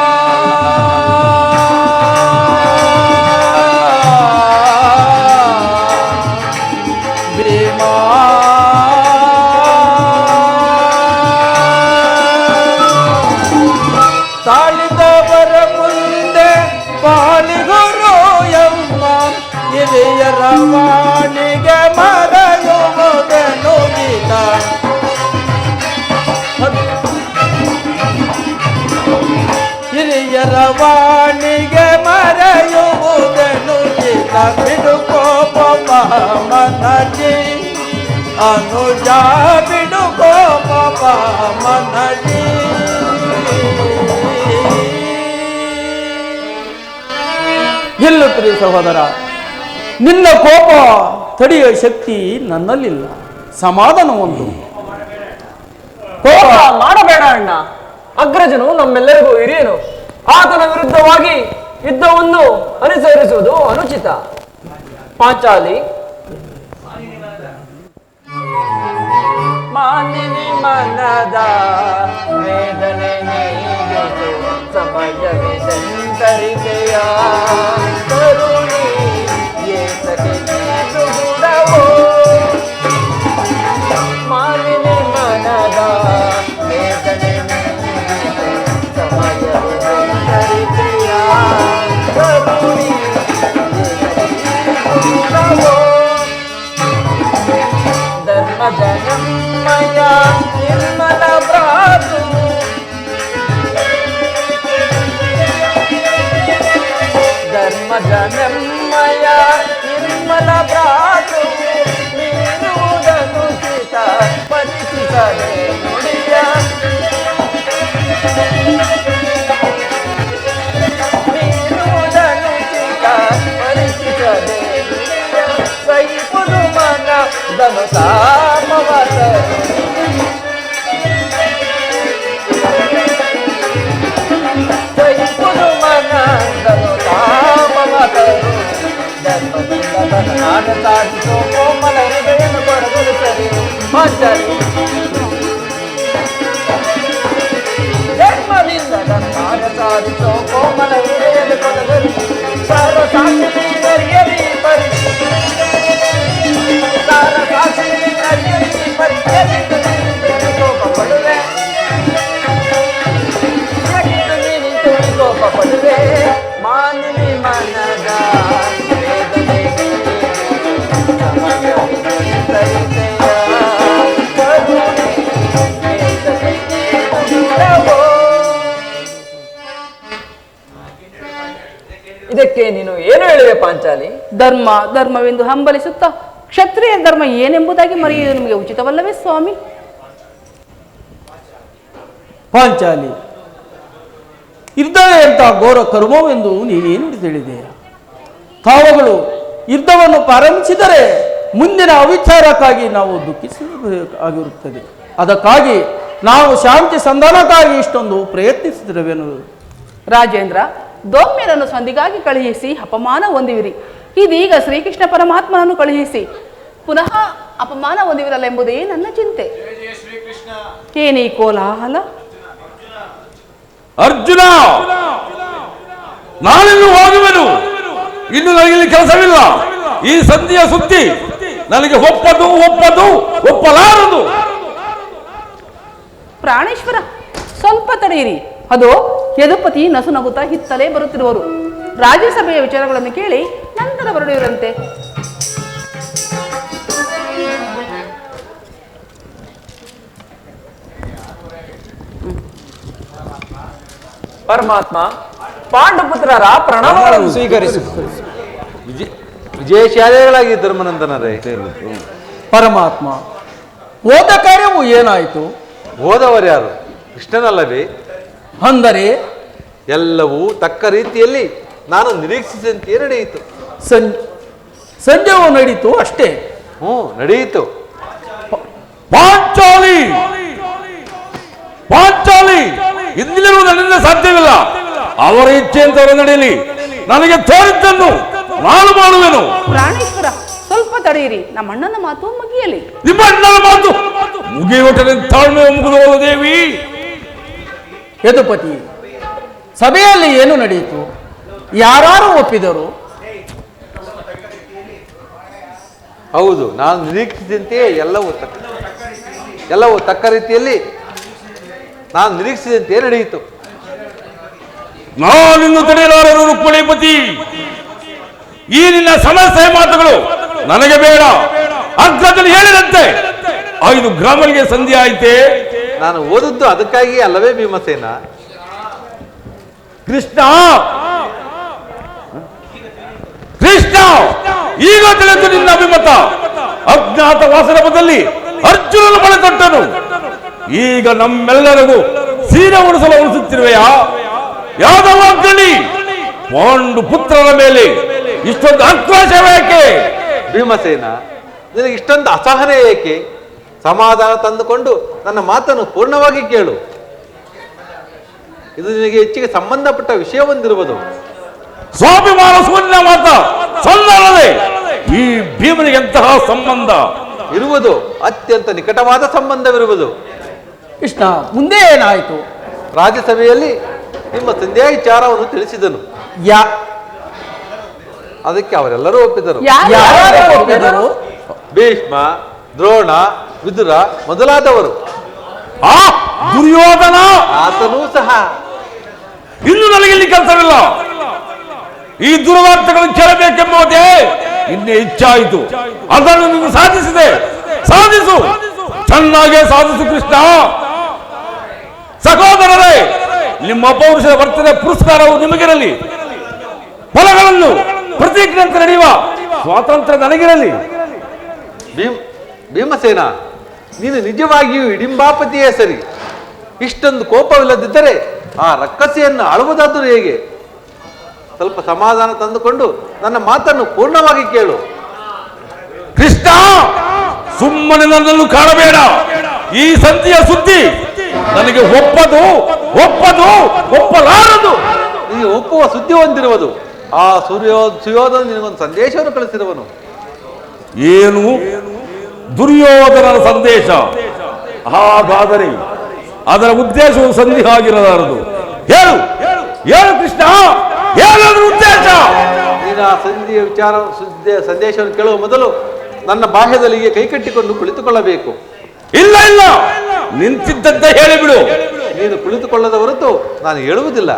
ತಾಳಿದವರ ಮುಂದೆ ಪಾಲಿಗುರು ಎಂಬ. ಹಿರಿಯರ ವಾಣಿಗೆ ಮರೆಯುವುದೆನು ಗೀತ. ಹಿರಿಯರ ವಾಣಿಗೆ ಮರೆಯುವುದೆನು ಗೀತ. ಬಿಡುಕೋಪ ಮನದಿ ಅನುಜ, ಬಿಡುಕೋಪ ಮನದಿ. ನಿಲ್ಲು ಪ್ರಿಯ ಸಹೋದರ, ನಿನ್ನ ಕೋಪ ತಡೆಯುವ ಶಕ್ತಿ ನನ್ನಲ್ಲಿಲ್ಲ. ಸಮಾಧಾನ ಒಂದು. ಕೋಪ ಮಾಡಬೇಡ ಅಣ್ಣ. ಅಗ್ರಜನು ನಮ್ಮೆಲ್ಲರಿಗೂ ಹಿರಿಯನು. ಆತನ ವಿರುದ್ಧವಾಗಿ ಯುದ್ಧವನ್ನು ಅನುಸರಿಸುವುದು ಅನುಚಿತ. ಪಾಂಚಾಲಿ, ಮಾನಿನಿ ಮನದ ವೇದನೆ ನೀಗಿಸು ಸಮಯವಿದೆಂತರಿಕೆಯ ಕರುಣಿ ಏತಕ್ಕೆ ನೀನು ಗುಣವೋ. ಮಾನಿನಿ ಮನದ ವೇದನೆ ನೀಗಿಸು ಸಮಯವಿದೆಂತರಿಕೆಯ ಕರುಣಿ ಏತಕ್ಕೆ ನೀನು ಗುಣವೋ. ಧರ್ಮ ಜನಮಯ ನಿರ್ಮಲ ಭ್ರಾತು ಧರ್ಮ ಜನಮಯ ನಿರ್ಮಲ ಭ್ರಾತು ನೀನುವುದನು ಚಿತ ಪರಿಚಿತನೆ ನುಡಿಯ. ನೀನುವುದನು ಚಿತ ಪರಿಚಿತನೆ ನುಡಿಯ. ಸೈಪುದು ಮನ ದನು ತಾಪವತ ಸೈಪುದು ಮನ ದನು ತಾಪವತರು. ಧರ್ಮದಿಂದ ತನ್ನ ನಾಡ ಸಾಧಿಸೋ ಕೋಮಲ ಹೃದಯನು ಕೊಡಗಲು ಸರಿ. ಪಾಂಚಾಲಿ, ಧರ್ಮದಿಂದ ತನ್ನ ನಾಡ ಸಾಧಿಸೋ ಕೋಮಲ ಹೃದಯನು ಕೊಡಗಲು ಸರ್ವ ಸಾಕ್ಷಿ ಹರಿಯರಿ ಪರಿ ಸಾರ ಸಾಕ್ಷಿ ಹರಿಯರಿ ಪರಿಚಯ ಕೋಪ ಪಡುವೆ. ಕೋಪ ಪಡುವೆ ಮಾನಿನಿ ಮನದ ವೇದನೆಗೆ ಸಮಯವಿದೆಂತರಿಕೆಯ ಕರುಣೆ ಏತಕ್ಕೆ ಗುಣವೋ. ಇದಕ್ಕೆ ನೀನು ಏನು ಹೇಳಿವೆ ಪಾಂಚಾಲಿ? ಧರ್ಮ ಧರ್ಮವೆಂದು ಹಂಬಲಿಸುತ್ತಾ ಕ್ಷತ್ರಿಯ ಧರ್ಮ ಏನೆಂಬುದಾಗಿ ಮರೆಯುವುದು ನಿಮಗೆ ಉಚಿತವಲ್ಲವೇ ಸ್ವಾಮಿ? ಪಾಂಚಾಲಿ, ಯುದ್ಧವೇ ಅಂತ ಘೋರ ಕರ್ಮವೆಂದು ನೀನೇನು ತಿಳಿದೆಯಾ? ತಾವುಗಳು ಯುದ್ಧವನ್ನು ಪ್ರಾರಂಭಿಸಿದರೆ ಮುಂದಿನ ಅವಿಚಾರಕ್ಕಾಗಿ ನಾವು ದುಃಖಿಸಬೇಕಾಗಿರುತ್ತದೆ. ಅದಕ್ಕಾಗಿ ನಾವು ಶಾಂತಿ ಸಂಧಾನಕ್ಕಾಗಿ ಇಷ್ಟೊಂದು ಪ್ರಯತ್ನಿಸಿದ್ರವೇನು? ರಾಜೇಂದ್ರ, ದೌಮ್ಯರನ್ನು ಸಂಧಿಗಾಗಿ ಕಳುಹಿಸಿ ಅಪಮಾನ ಹೊಂದಿವಿರಿ. ಇದೀಗ ಶ್ರೀಕೃಷ್ಣ ಪರಮಾತ್ಮನನ್ನು ಕಳುಹಿಸಿ ಪುನಃ ಅಪಮಾನ ಹೊಂದಿವಿರಲ್ಲ ಎಂಬುದೇ ನನ್ನ ಚಿಂತೆ. ಏನೀ ಕೋಲಾಹಲ? ಅರ್ಜುನ, ನಾನಿನ್ನು ಹೋಗುವೆನು. ಇನ್ನು ನನಗೆ ಕೆಲಸವಿಲ್ಲ. ಈ ಸಂಧಿಯ ಸುದ್ದಿ ನನಗೆ ಒಪ್ಪಲಾರದು. ಪ್ರಾಣೇಶ್ವರ, ಸ್ವಲ್ಪ ತಡೆಯಿರಿ. ಅದು ಯದುಪತಿ ನಸುನಗುತ್ತಾ ಹಿತ್ತಲೇ ಬರುತ್ತಿರುವರು. ರಾಜ್ಯಸಭೆಯ ವಿಚಾರಗಳನ್ನು ಕೇಳಿ ನಂತರ ಹೊರಡುವಿರಂತೆ. ಪರಮಾತ್ಮ, ಪಾಂಡುಪುತ್ರರ ಪ್ರಣವಗಳನ್ನು ಸ್ವೀಕರಿಸು. ವಿಜಯಶಾಲಿಗಳಾಗಿ ಧರ್ಮನಂದನರೇ. ಪರಮಾತ್ಮ, ಹೋದ ಕಾರ್ಯವು ಏನಾಯಿತು? ಹೋದವರು ಯಾರು? ಕೃಷ್ಣನಲ್ಲವೇ? ಅಂದರೆ ಎಲ್ಲವೂ ತಕ್ಕ ರೀತಿಯಲ್ಲಿ ನಾನು ನಿರೀಕ್ಷಿಸಿದಂತೆಯೇ ನಡೆಯಿತು. ಸಂಜೆವು ನಡೀತು ಅಷ್ಟೇ. ನಡೆಯಿತು. ಪಾಂಚಾಲಿ ಇಂದಿಗೂ ನನ್ನಿಂದ ಸಾಧ್ಯವಿಲ್ಲ. ಅವರ ಇಚ್ಛೆಯಂತವರು ನಡೆಯಲಿ. ನನಗೆ ತೋರಿದ್ದನ್ನು ನಾನು ಮಾಡುವೆನು. ಪ್ರಾಣೇಶ್ವರ, ಸ್ವಲ್ಪ ತಡೆಯಿರಿ. ನಮ್ಮ ಅಣ್ಣನ ಮಾತು ಮುಗಿಯಲಿ. ನಿಮ್ಮ ಅಣ್ಣನ ಮಾತು ಮುಗಿಯುವಟನೆ ತಾಳ್ಮೆ ಮುಗಿದವಲ್ಲ ದೇವಿ. ಯದುಪತಿ, ಸಭೆಯಲ್ಲಿ ಏನು ನಡೆಯಿತು? ಯಾರು ಒಪ್ಪಿದರು? ಹೌದು, ನಾನು ನಿರೀಕ್ಷಿಸಿದಂತೆಯೇ ಎಲ್ಲವೂ ತಕ್ಕ ರೀತಿಯಲ್ಲಿ ನಾನು ನಿರೀಕ್ಷಿಸಿದಂತೆಯೇ ನಡೆಯಿತು. ನಾನಿನ್ನು ತಡೆಯಲಾರನು ರುಕ್ಮಿಣೀಪತಿ. ಈ ನಿನ್ನ ಸಮಸ್ಯೆ ಮಾತುಗಳು ನನಗೆ ಬೇಡ. ಅಗ್ರದಲ್ಲಿ ಹೇಳಿದಂತೆ 5 ಗ್ರಾಮಗಳಿಗೆ ಸಂಧಿ ಆಯ್ತೆ. ನಾನು ಓದದ್ದು ಅದಕ್ಕಾಗಿ ಅಲ್ಲವೇ ಭೀಮಸೇನ? ಕೃಷ್ಣ, ಈಗ ತಿಳಿದು ನಿನ್ನ ಅಭಿಮತ. ಅಜ್ಞಾತ ವಾಸನಪದಲ್ಲಿ ಅರ್ಜುನನ ಬಳೆ ತೊಟ್ಟನು. ಈಗ ನಮ್ಮೆಲ್ಲರಿಗೂ ಸೀರೆ ಉಡಿಸಲು ಉಳಿಸುತ್ತಿರುವೆಯಾ? ಯಾದವಾಗ್ನಿ ಪಾಂಡು ಪುತ್ರರ ಮೇಲೆ ಇಷ್ಟೊಂದು ಆಕ್ರೋಶವೇಕೆ? ಭೀಮಸೇನ, ನಿನಗೆ ಇಷ್ಟೊಂದು ಅಸಹನೆ ಏಕೆ? ಸಮಾಧಾನ ತಂದುಕೊಂಡು ನನ್ನ ಮಾತನ್ನು ಪೂರ್ಣವಾಗಿ ಕೇಳು. ಇದು ನಿನಗೆ ಹೆಚ್ಚಿಗೆ ಸಂಬಂಧಪಟ್ಟ ವಿಷಯವೊಂದಿರುವುದು. ಸ್ವಾಭಿಮಾನ ಶೂನ್ಯ ಮಾತ ಸಲ್ಲದೆ ಈ ಭೀಮನಿಗೆ ಎಂತಹ ಸಂಬಂಧ ಇರುವುದು? ಅತ್ಯಂತ ನಿಕಟವಾದ ಸಂಬಂಧವಿರುವುದು. ಕೃಷ್ಣ, ಮುಂದೆ ಏನಾಯಿತು? ರಾಜ್ಯಸಭೆಯಲ್ಲಿ ನಿಮ್ಮ ಸಂಧ್ಯಾ ವಿಚಾರವನ್ನು ತಿಳಿಸಿದನು. ಅದಕ್ಕೆ ಅವರೆಲ್ಲರೂ ಒಪ್ಪಿದರು. ಯಾರು ಒಪ್ಪಿದರು? ಭೀಷ್ಮ, ದ್ರೋಣ, ವಿದುರ ಮೊದಲಾದವರು. ಆ ದುರ್ಯೋಧನ ಆತನೂ ಸಹ. ಇನ್ನು ನನಗೆ ಇಲ್ಲಿ ಕೆಲಸವಿಲ್ಲ. ಈ ದುರ್ವಾರ್ತೆಗಳನ್ನು ಕೇಳಬೇಕೆಂಬುದೇ ಇನ್ನೇ ಇಚ್ಛಾಯಿತು. ಅದನ್ನು ನೀವು ಸಾಧಿಸಿದೆ. ಸಾಧಿಸು, ಚೆನ್ನಾಗೇ ಸಾಧಿಸು ಕೃಷ್ಣ. ಸಹೋದರರೇ, ನಿಮ್ಮ ಪೌರುಷದ ವರ್ತನೆ ಪುರಸ್ಕಾರವು ನಿಮಗಿರಲಿ. ಫಲಗಳನ್ನು ಪ್ರತಿಜ್ಞೆಯಂತೆ ನಡೆಯುವ ಸ್ವಾತಂತ್ರ್ಯ ನನಗಿರಲಿ. ಭೀಮಸೇನ, ನೀನು ನಿಜವಾಗಿಯೂ ಹಿಡಿಂಬಾಪತಿಯೇ ಸರಿ. ಇಷ್ಟೊಂದು ಕೋಪವಿಲ್ಲದಿದ್ದರೆ ಆ ರಕ್ಕಸೆಯನ್ನು ಆಳುವುದಾದರೂ ಹೇಗೆ? ಸ್ವಲ್ಪ ಸಮಾಧಾನ ತಂದುಕೊಂಡು ನನ್ನ ಮಾತನ್ನು ಪೂರ್ಣವಾಗಿ ಕೇಳು. ಕೃಷ್ಣ, ಸುಮ್ಮನೆ ನನ್ನನ್ನು ಕಾಣಬೇಡ. ಈ ಸಂಧಿಯ ಸುದ್ದಿ ನನಗೆ ಒಪ್ಪಲಾರದು. ನಿನಗೆ ಒಪ್ಪುವ ಸುದ್ದಿ ಹೊಂದಿರುವುದು. ಆ ಸುಯೋಧನ ನಿನಗೊಂದು ಸಂದೇಶವನ್ನು ಕಳಿಸಿರುವನು. ಏನು? ದುರ್ಯೋಧನನ ಸಂದೇಶ? ಹಾಗಾದರೆ ಅದರ ಉದ್ದೇಶವು ಸಂಧಿ ಆಗಿರಲಾರದು. ಹೇಳು ಕೃಷ್ಣ, ಹೇಳೋದ್ರ ಉದ್ದೇಶ? ನೀನು ಆ ಸಂಧಿಯ ಸಂದೇಶವನ್ನು ಕೇಳುವ ಮೊದಲು ನನ್ನ ಬಾಹ್ಯದಲ್ಲಿಗೆ ಕೈಕಟ್ಟಿಕೊಂಡು ಕುಳಿತುಕೊಳ್ಳಬೇಕು. ಇಲ್ಲ, ನಿಂತಿದ್ದಂತೆ ಹೇಳಿಬಿಡು. ನೀನು ಕುಳಿತುಕೊಳ್ಳದ ಹೊರತು ನಾನು ಹೇಳುವುದಿಲ್ಲ.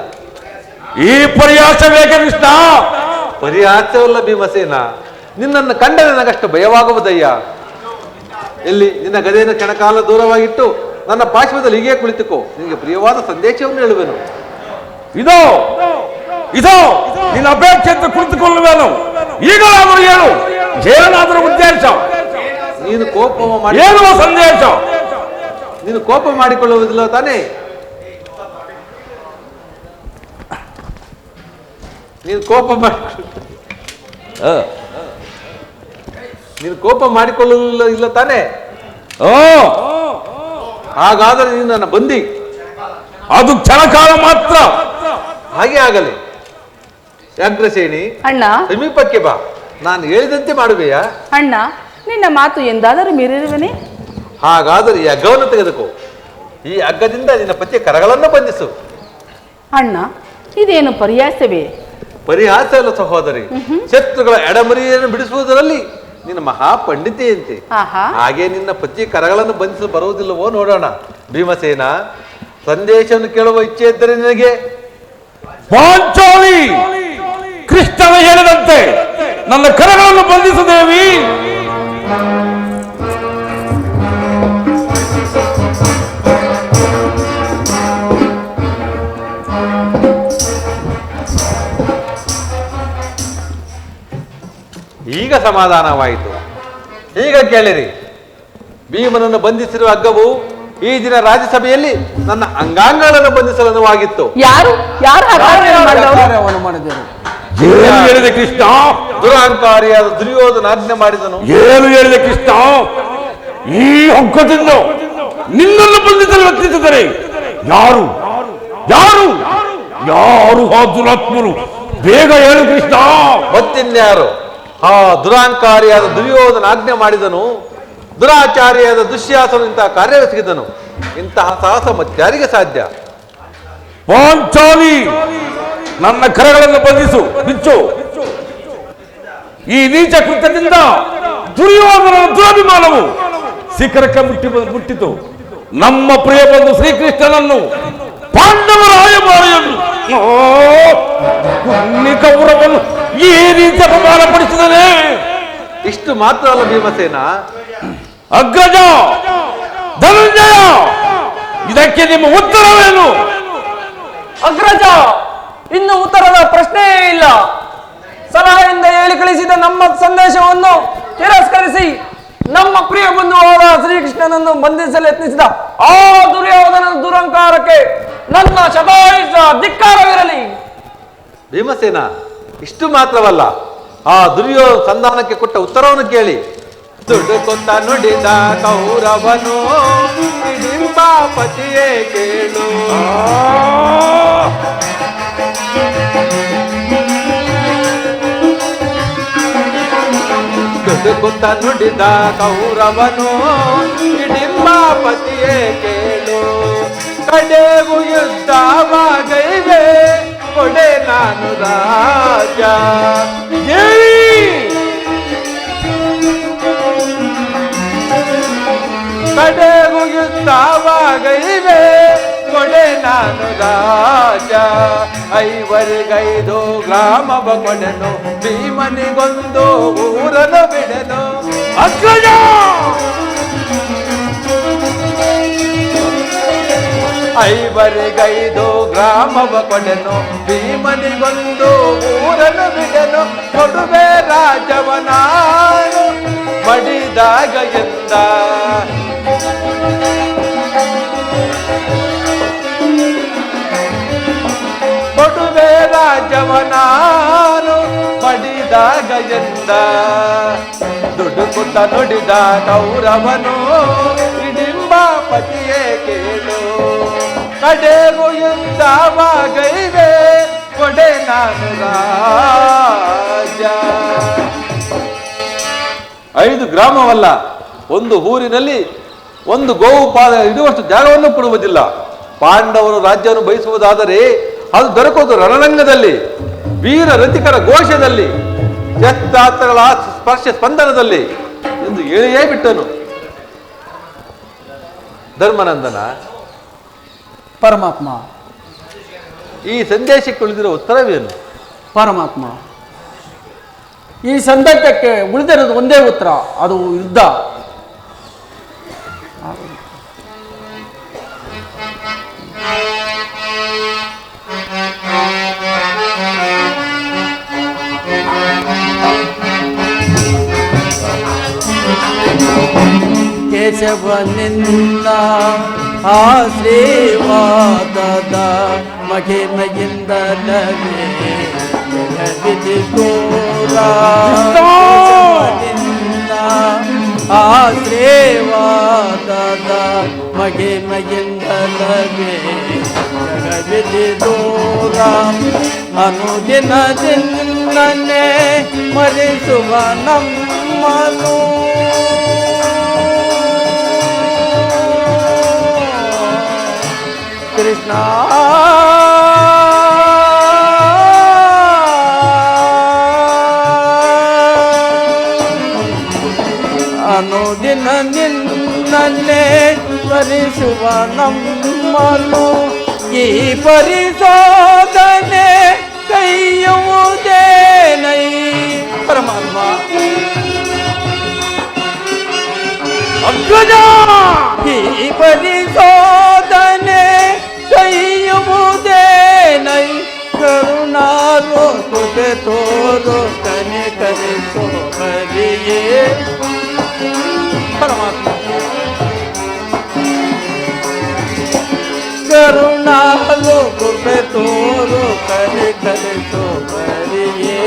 ಈ ಪರ್ಯಾಸ ಬೇಕೆ ಕೃಷ್ಣ? ಪರ್ಯಾಸವಲ್ಲ ಭೀಮಸೇನ, ನಿನ್ನನ್ನು ಕಂಡರೆ ನನಗಷ್ಟು ಭಯವಾಗುವುದಯ್ಯ. ಎಲ್ಲಿ ನಿನ್ನ ಗದೆಯನ್ನು ಕ್ಷಣಕಾಲ ದೂರವಾಗಿಟ್ಟು ನನ್ನ ಪಾರ್ಶ್ವದಲ್ಲಿ ಹೀಗೆ ಕುಳಿತುಕೋ. ನಿನಗೆ ಪ್ರಿಯವಾದ ಸಂದೇಶವನ್ನು ಹೇಳುವೆನು. ಇದೋ ನಿನ್ನ ಅಪೇಕ್ಷೆ ಅಂತ ಕುಳಿತುಕೊಳ್ಳುವೇನು. ಈಗಲಾದರೂ ಹೇಳು, ಏನಾದರೂ ಉದ್ದೇಶ? ನೀನು ಹೇಳುವ ಸಂದೇಶ. ನೀನು ಕೋಪ ಮಾಡಿಕೊಳ್ಳುವುದಿಲ್ಲ ತಾನೇ? ನೀನು ಕೋಪ ಮಾಡಿಕೊಳ್ಳಲಿಲ್ಲ ಇಲ್ಲ ತಾನೇ? ಓ, ಹಾಗಾದರೆ ನೀನು ನನ್ನ ಬಂದಿ. ಅದು ಕ್ಷಣಕಾಲ ಮಾತ್ರ. ಹಾಗೆ ಆಗಲಿ. ಅಗ್ರಸೇನಿ, ಅಣ್ಣ ಸಮೀಪಕ್ಕೆ ಬಾ. ನಾನು ಹೇಳಿದಂತೆ ಮಾಡುವೆಯಾ? ಅಣ್ಣ, ನಿನ್ನ ಮಾತು ಎಂದಾದರೂ ಮೀರಿರುವನೇ? ಹಾಗಾದರೆ ಈ ಹಗ್ಗವನ್ನು ತೆಗೆದುಕೋ. ಈ ಹಗ್ಗದಿಂದ ನಿನ್ನ ಪತಿಯ ಕರಗಳನ್ನು ಬಂಧಿಸು. ಅಣ್ಣ, ಇದೇನು ಪರ್ಯಾಸವೇ? ಪರಿಹಾಸ ಅಲ್ಲ ಸಹೋದರಿ, ಶತ್ರುಗಳ ಎಡಮರಿಯನ್ನು ಬಿಡಿಸುವುದರಲ್ಲಿ ನಿನ್ನ ಮಹಾಪಂಡಿತೆಯಂತೆ. ಆಹಾ, ಹಾಗೆ ನಿನ್ನ ಪತಿಯ ಕರಗಳನ್ನು ಬಂಧಿಸಲು ಬರುವುದಿಲ್ಲವೋ ನೋಡೋಣ. ಭೀಮಸೇನ, ಸಂದೇಶವನ್ನು ಕೇಳುವ ಇಚ್ಛೆ ಇದ್ದರೆ ನಿನಗೆ ಪಾಂಚಾಲಿ ಕೃಷ್ಣನ ಹೇಳಿದಂತೆ ನನ್ನ ಕರಗಳನ್ನು ಬಂಧಿಸದೇವಿ. ಈಗ ಸಮಾಧಾನವಾಯಿತು. ಈಗ ಕೇಳಿರಿ, ಭೀಮನನ್ನು ಬಂಧಿಸಿರುವ ಹಗ್ಗವು ಈ ದಿನ ರಾಜ್ಯಸಭೆಯಲ್ಲಿ ನನ್ನ ಅಂಗಾಂಗಗಳನ್ನು ಬಂಧಿಸಲು ಅನುವಾಗಿತ್ತು. ಯಾರು ಯಾರು ಆ ಕಾರ್ಯವನ್ನು ಮಾಡಿದವರು? ಕಾರ್ಯವನ್ನು ಮಾಡಿದರು. ಏನು ಹೇಳಿದೆ ಕೃಷ್ಣ? ದುರಹಂಕಾರಿಯಾದ ದುರ್ಯೋಧನ ಆಜ್ಞೆ ಮಾಡಿದನು. ಏನು ಹೇಳಿದೆ ಕೃಷ್ಣ? ಈ ಹಗ್ಗದಿಂದ ನಿನ್ನನ್ನು ಬಂಧಿಸಲು ಯತ್ನಿಸಿದರೆ ಯಾರು ಯಾರು ಯಾರು ಆ ದುರಾತ್ಮರು? ಬೇಗ ಹೇಳು ಕೃಷ್ಣ. ಮತ್ತಿನ್ಯಾರು? ಆ ದುರಹಂಕಾರಿಯಾದ ದುರ್ಯೋಧನ ಆಜ್ಞೆ ಮಾಡಿದನು. ದುರಾಚಾರಿಯಾದ ದುಶ್ಯಾಸನು ಇಂತಹ ಕಾರ್ಯವೆಸಗಿದನು. ಇಂತಹ ಸಾಹಸ ಮತ್ಯಾರಿಗೆ ಸಾಧ್ಯ? ಪಾಂಚಾಲಿ ನನ್ನ ಕರಗಳನ್ನು ಬಂಧಿಸು, ಬಿಚ್ಚು. ಈ ನೀಚ ಕೃತ್ಯದಿಂದ ದುರ್ಯೋಧನ ದುರಭಿಮಾನವು ಶಿಖರಕ್ಕೆ ಮುಟ್ಟಿತು. ನಮ್ಮ ಪ್ರಿಯ ಬಂಧು ಶ್ರೀಕೃಷ್ಣನನ್ನು, ಪಾಂಡವರ ರಾಯಭಾರಿಯನ್ನು, ಕೌರವನು ಈ ರೀತಿ ಅಪಮಾನಪಡಿಸಿದನೇ. ಇಷ್ಟು ಮಾತ್ರ ಅಲ್ಲ ಭೀಮಸೇನ, ಅಗ್ರಜ ಧನಂಜಯ, ಇದಕ್ಕೆ ನಿಮ್ಮ ಉತ್ತರವೇನು? ಅಗ್ರಜ, ಇನ್ನು ಉತ್ತರದ ಪ್ರಶ್ನೆಯೇ ಇಲ್ಲ. ಸಲಹೆಯಿಂದ ಹೇಳಿ ಕಳಿಸಿದ ನಮ್ಮ ಸಂದೇಶವನ್ನು ತಿರಸ್ಕರಿಸಿ ನಮ್ಮ ಪ್ರಿಯ ಬಂಧುವಾದ ಶ್ರೀಕೃಷ್ಣನನ್ನು ಬಂಧಿಸಲು ಯತ್ನಿಸಿದ ಆ ದುರ್ಯೋಧನ ದುರಂಕಾರಕ್ಕೆ ನನ್ನ ಶತಾಯುಷ ಧಿಕ್ಕಾರವಿರಲಿ. ಭೀಮಸೇನ, ಇಷ್ಟು ಮಾತ್ರವಲ್ಲ, ಆ ದುರ್ಯೋಧನ ಸಂಧಾನಕ್ಕೆ ಕೊಟ್ಟ ಉತ್ತರವನ್ನು ಕೇಳಿ. ದುಡುಕೊತ್ತ ನುಡಿದ ಕೌರವನು, ಹಿಡಿಂಬಾಪತಿಯೇ ಕೇಳು. ದುಡುಕೊತ್ತ ನುಡಿದ ಕೌರವನು, ಹಿಡಿಂಬಾಪತಿಯೇ ಕೇಳು. ಕಡೆಗೂ ಯುದ್ಧವಾಗೈವೆ, ಕೊಡೆ ನಾನು ರಾಜ. ಕಡೆಗೂ ಯುದ್ಧವಾಗೈವೆ, ಕೊಡೆ ನಾನು ರಾಜ. ಐವರಿಗೈದು ಗ್ರಾಮವ ಕೊಡೆನು, ಭೀಮನಿಗೊಂದು ಊರನ್ನು ಬಿಡೆನು. ಅಗ್ರಜ ಐವರಿಗೈದು ಗ್ರಾಮವ ಕೊಡೆನು, ಭೀಮನಿಗೊಂದು ಊರನ್ನು ಬಿಡೆನು. ಕೊಡುವೆ ರಾಜವ ನಾನು ಮಡಿದಾಗ ಎಂದ. ಕೊಡುವೆ ರಾಜವ ನಾನು ಮಡಿದಾಗ ಎಂದ. ದುಡುಕುತ್ತ ನುಡಿದ ಕೌರವನು, ಹಿಡಿಂಬಾಪತಿಯೇ ಕೇಳು. ಕಡೆಗೂ ಯುದ್ಧವಾಗೈವೆ, ಕೊಡೆ ನಾನು ರಾಜ. 5 ಗ್ರಾಮವಲ್ಲ, ಒಂದು ಊರಿನಲ್ಲಿ ಒಂದು ಗೋವು ಪಾದ ಇಡುವಷ್ಟು ಜಾಗವನ್ನು ಕೊಡುವುದಿಲ್ಲ. ಪಾಂಡವರು ರಾಜ್ಯವನ್ನು ಬಯಸುವುದಾದರೆ ಅದು ದೊರಕುವುದು ರಣರಂಗದಲ್ಲಿ, ವೀರ ರತಿಕರ ಘೋಷದಲ್ಲಿ, ಶಸ್ತ್ರಾಸ್ತ್ರಗಳ ಸ್ಪರ್ಶ ಸ್ಪಂದನದಲ್ಲಿ ಎಂದು ಹೇಳಿಯೇ ಬಿಟ್ಟನು. ಧರ್ಮನಂದನ, ಪರಮಾತ್ಮ, ಈ ಸಂದೇಶಕ್ಕೆ ಉಳಿದಿರುವ ಉತ್ತರವೇನು? ಪರಮಾತ್ಮ, ಈ ಸಂದೇಶಕ್ಕೆ ಉಳಿದಿರೋದು ಒಂದೇ ಉತ್ತರ, ಅದು ಯುದ್ಧ. ಕೇಶವನಿಂದ ಆಶೀರ್ವಾದದ ಮಹಿಮೆಯಿಂದಲೇ ಜಗವಿಧಿ ದೂರ ನಿನ್ನ ಆಶ್ರೇವಾದದ ಮಗಿಮಗಿಂದಲವೇ ಜಗವಿಧಿ ದೂರ ಅನುದಿನ ದಿನನ್ನೇ ಮರೆಸುವ ನಮ್ಮನು ಕೃಷ್ಣ ಅನುದಿನ ನಿನ್ನನ್ನೇ ಸ್ಮರಿಸುವ ನಮ್ಮನು ಈ ಪರಿಶೋಧನೆ ಕೈಯುವುದೇನೈ ಪರಮಾತ್ಮ ಅಗ್ರಜ ಈ ಪರಿಶೋಧನೆ ಕೈಯುವುದೇನೈ ಕರುಣಾರು ಕೃಪೆ ತೋರು ಕನೆ ಕರೆಸೋ ಹರಿಯೇ ಪರಮಾತ್ಮ ಕರುಣಾರು ಕೃಪೆ ತೋರು ಕನೆ ಕರೆಸೋ ಹರಿಯೇ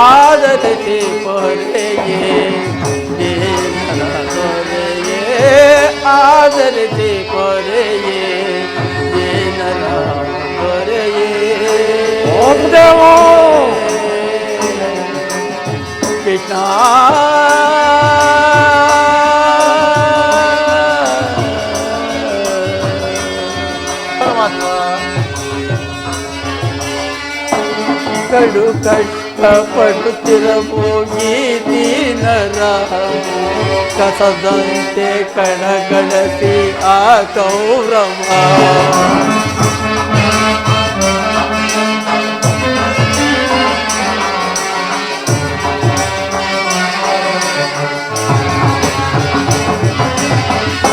ಆದರಿಸಿ ಪೊರೆಯೇ ದೇವರ ದೊರೆಯೇ ಆದರಿಸಿ ಪೊರೆಯೇ ದೇನರ ದೊರೆಯೇ ಕೃಷ್ಣ ಕಡು ಕಷ್ಟಪಡುತ್ತಿರಬೋ ಈ ದೀನರ ಕಸದಂತೆ ಕಣಗಳಸಿ ಆ ಕೌರವ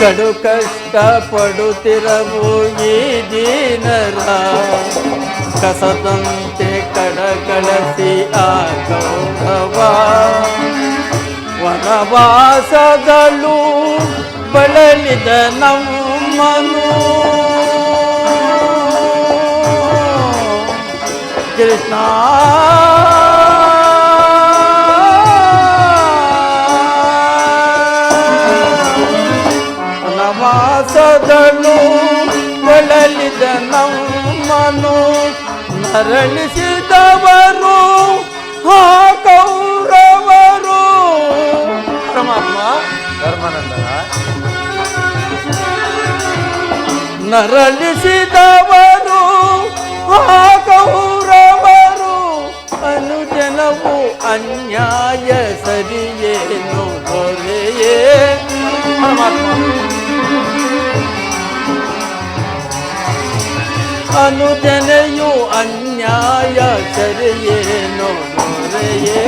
ಕಡು ಕಷ್ಟಪಡುತ್ತಿರಬೋ ಈ ದೀನರ ಕಸದಂತೆ ಕಡಗಳಸಿ ಆ ಗೌರವ ವನವಾಸಗಳು ಬಳಲಿದ ನಮ್ಮನು ಕೃಷ್ಣ ವನವಾಸಗಳು ಬಳಲಿದ ನಮ್ಮನು ನರಳಿಸಿದವರು ಹಾ ಕೌರವರು ಪರಮಾತ್ಮ ಧರ್ಮಾನಂದನ ನರಳಿಸಿದವರು ಹಾ ಕೌರವರು ಅನುಜನವು ಅನ್ಯಾಯ ಸರಿಯೇನು ಹೊರೆಯೇ ಪರಮಾತ್ಮ ಅನುಜನೆಯು ಅನ್ಯಾಯ ಸರಿಯೇನೋ ದೊರೆಯೇ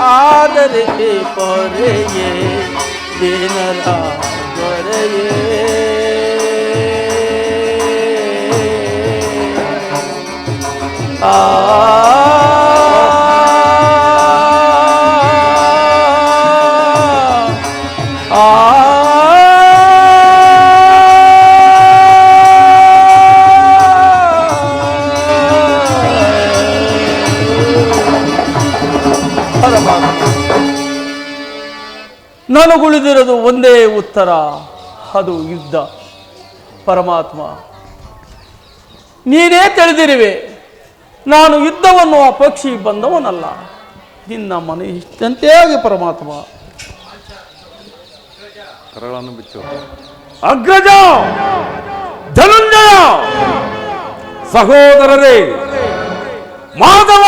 ಆದರಿಸಿ ಪೊರೆಯೇ ದೀನರ ದೊರೆಯೇ ಆ ನನಗುಳಿದಿರೋದು ಒಂದೇ ಉತ್ತರ, ಅದು ಯುದ್ಧ. ಪರಮಾತ್ಮ, ನೀನೇ ತಿಳಿದಿರುವೆ, ನಾನು ಯುದ್ಧವನ್ನು ಅಪೇಕ್ಷಿ ಬಂದವನಲ್ಲ. ನಿನ್ನ ಮನೆ ಇಷ್ಟಂತೆ ಆಗಿ ಪರಮಾತ್ಮ. ಕರಗಳನ್ನು ಬಿಚ್ಚು. ಅಗ್ರಜ, ಧನುಂಜಯ, ಸಹೋದರರೇ, ಮಾಧವ,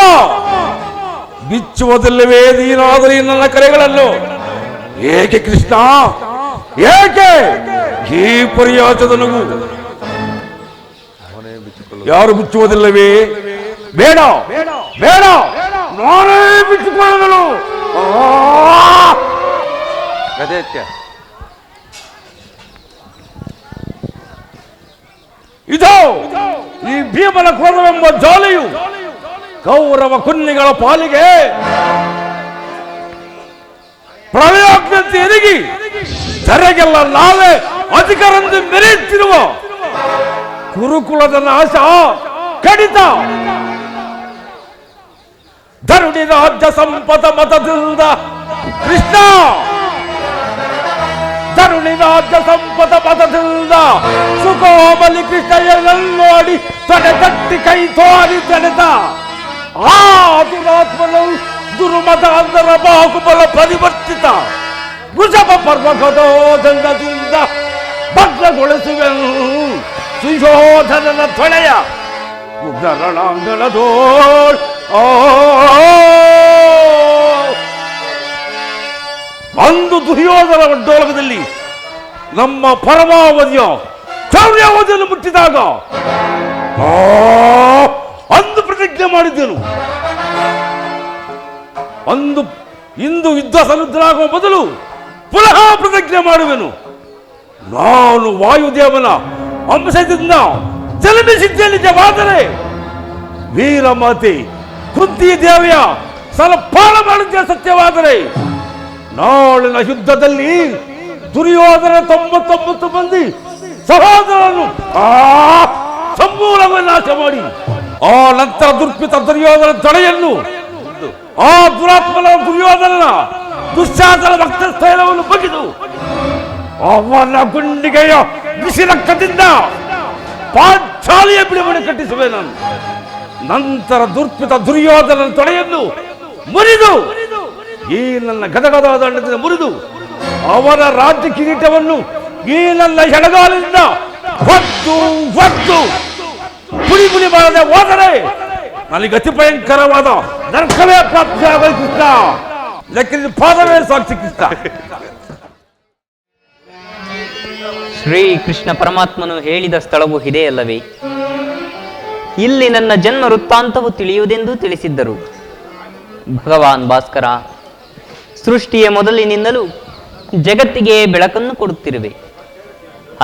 ಬಿಚ್ಚುವುದಿಲ್ಲವೇ ನೀನಾದರೂ ನನ್ನ ಕರೆಗಳನ್ನು? ಏಕೆ ಕೃಷ್ಣ, ಏಕೆ ಈ ಪರ್ಯಾಚದ ನಗು? ಯಾರು ಬಿಚ್ಚುವುದಿಲ್ಲವೇ? ಬೇಡ ಬೇಡ, ನಾನೇ ಬಿಟ್ಟುಕೊಳ್ಳಲು. ಗದೇತ್ಯ, ಇದೋ ಈ ಭೀಮನ ಕ್ರೋಧವೆಂಬ ಜಾಲಿಯು ಕೌರವ ಕುನ್ನಿಗಳ ಪಾಲಿಗೆ ಪ್ರಳಯಾಗ್ನಂತೆ ಎರಗಿ ಜರೆಗೆಲ್ಲ ನಾವೇ ಅಧಿಕಾರಂತೆ ಮೆರೆಯುತ್ತಿರುವ ಕುರುಕುಲದ ನಾಶ ಕಡಿತ. ಧರುಣಿ ರಾಜ್ಯ ಸಂಪದ ಮತದಿಂದ ಕೃಷ್ಣ ಧರುಣಿ ರಾಜ್ಯ ಸಂಪದ ಮತದಿಂದ ಸುಖೋಮಲಿ ಕೃಷ್ಣ ನೋಡಿ ತಡೆ ತಟ್ಟಿ ಕೈ ತೋರಿ ತಡೆದ ಆ ದುರಾತ್ಮನು ದುರ್ಮತ ಅಂದರ ಬಾಹುಬಲ ಪರಿವರ್ತಿತ ವೃಷಭ ಪರ್ವಕದೋ ದಂಡದಿಂದ ಭಗ್ನಗೊಳಿಸುವೆನು ಸುಯೋಧನನ ತೊಳೆಯ ಉಗ್ರರಣಾಂಗಣದೋ ಅಂದು ದುರ್ಯೋಧನ ಅಡ್ಡೋಲಕದಲ್ಲಿ ನಮ್ಮ ಪರಮಾವಧಿಯ ಚೌರ್ಯಾವಧಿಯನ್ನು ಮುಟ್ಟಿದಾಗ ಅಂದು ಪ್ರತಿಜ್ಞೆ ಮಾಡಿದ್ದೆನು. ಇಂದು ಯುದ್ಧ ಸನ್ನದ್ಧನಾಗುವ ಮೊದಲು ಪುನಃ ಪ್ರತಿಜ್ಞೆ ಮಾಡುವೆನು. ನಾನು ವಾಯುದೇವನ ಅಂಶದಿಂದ ಜನ್ಮಿಸಿದ್ದೆ ನಿಜವಾದರೆ ವೀರಮಾತೆ ಕುಂತಿ ದೇವಿಯ ಸಲಪಾನ ಮಾಡಿದ್ದೆ ಸತ್ಯವಾದರೆ ನಾಳಿನ ಯುದ್ಧದಲ್ಲಿ ದುರ್ಯೋಧನ 99 ಮಂದಿ ಸಹೋದರರನ್ನು ಸಂಪೂರ್ಣವಾಗಿ ನಾಶ ಮಾಡಿ ಆ ನಂತರ ದುರ್ಪಿತ ದುರ್ಯೋಧನ ತಡೆಯನ್ನು ಆ ದುರಾತ್ಮನ ದುರ್ಯೋಧನನ ದುಶ್ಯಾಸನ ರಕ್ತಸ್ಥೈಲವನ್ನು ಬಗೆದು ಅವನ ಗುಂಡಿಗೆಯ ಬಿಸಿ ರಕ್ತದಿಂದ ಪಾಂಚಾಲಿಯ ಬಿಡುಗಡೆ ಕಟ್ಟಿಸುವೆ ನಾನು. ನಂತರ ದುರ್ಪಿತ ದುರ್ಯೋಧನ ತೊಡೆಯನ್ನು ಮುರಿದು ಈ ನನ್ನ ಗದಗದ ದಂಡದಿಂದ ಮುರಿದು ಅವನ ರಾಜ್ಯ ಕಿರೀಟವನ್ನು ಈ ನನ್ನ ಎಡಗಾಲಿನಿಂದ ಒದ್ದು ಪುಡಿ ಪುಡಿ ಮಾಡದೆ ಹೋದರೆ ನನಗೆ ಅತಿ ಭಯಂಕರವಾದ ನರಕವೇ ಪ್ರಾಪ್ತಿಯಾಗಲಿ ಕೃಷ್ಣ. ಲೆಕ್ಕದ ಪಾದವೇ ಸಾಕ್ಷಿ ಕೃಷ್ಣ. ಶ್ರೀಕೃಷ್ಣ ಪರಮಾತ್ಮನು ಹೇಳಿದ ಸ್ಥಳವು ಇದೇ ಅಲ್ಲವೇ? ಇಲ್ಲಿ ನನ್ನ ಜನ್ಮ ವೃತ್ತಾಂತವು ತಿಳಿಯುವುದೆಂದು ತಿಳಿಸಿದ್ದರು. ಭಗವಾನ್ ಭಾಸ್ಕರ, ಸೃಷ್ಟಿಯ ಮೊದಲಿನಿಂದಲೂ ಜಗತ್ತಿಗೆ ಬೆಳಕನ್ನು ಕೊಡುತ್ತಿರುವೆ.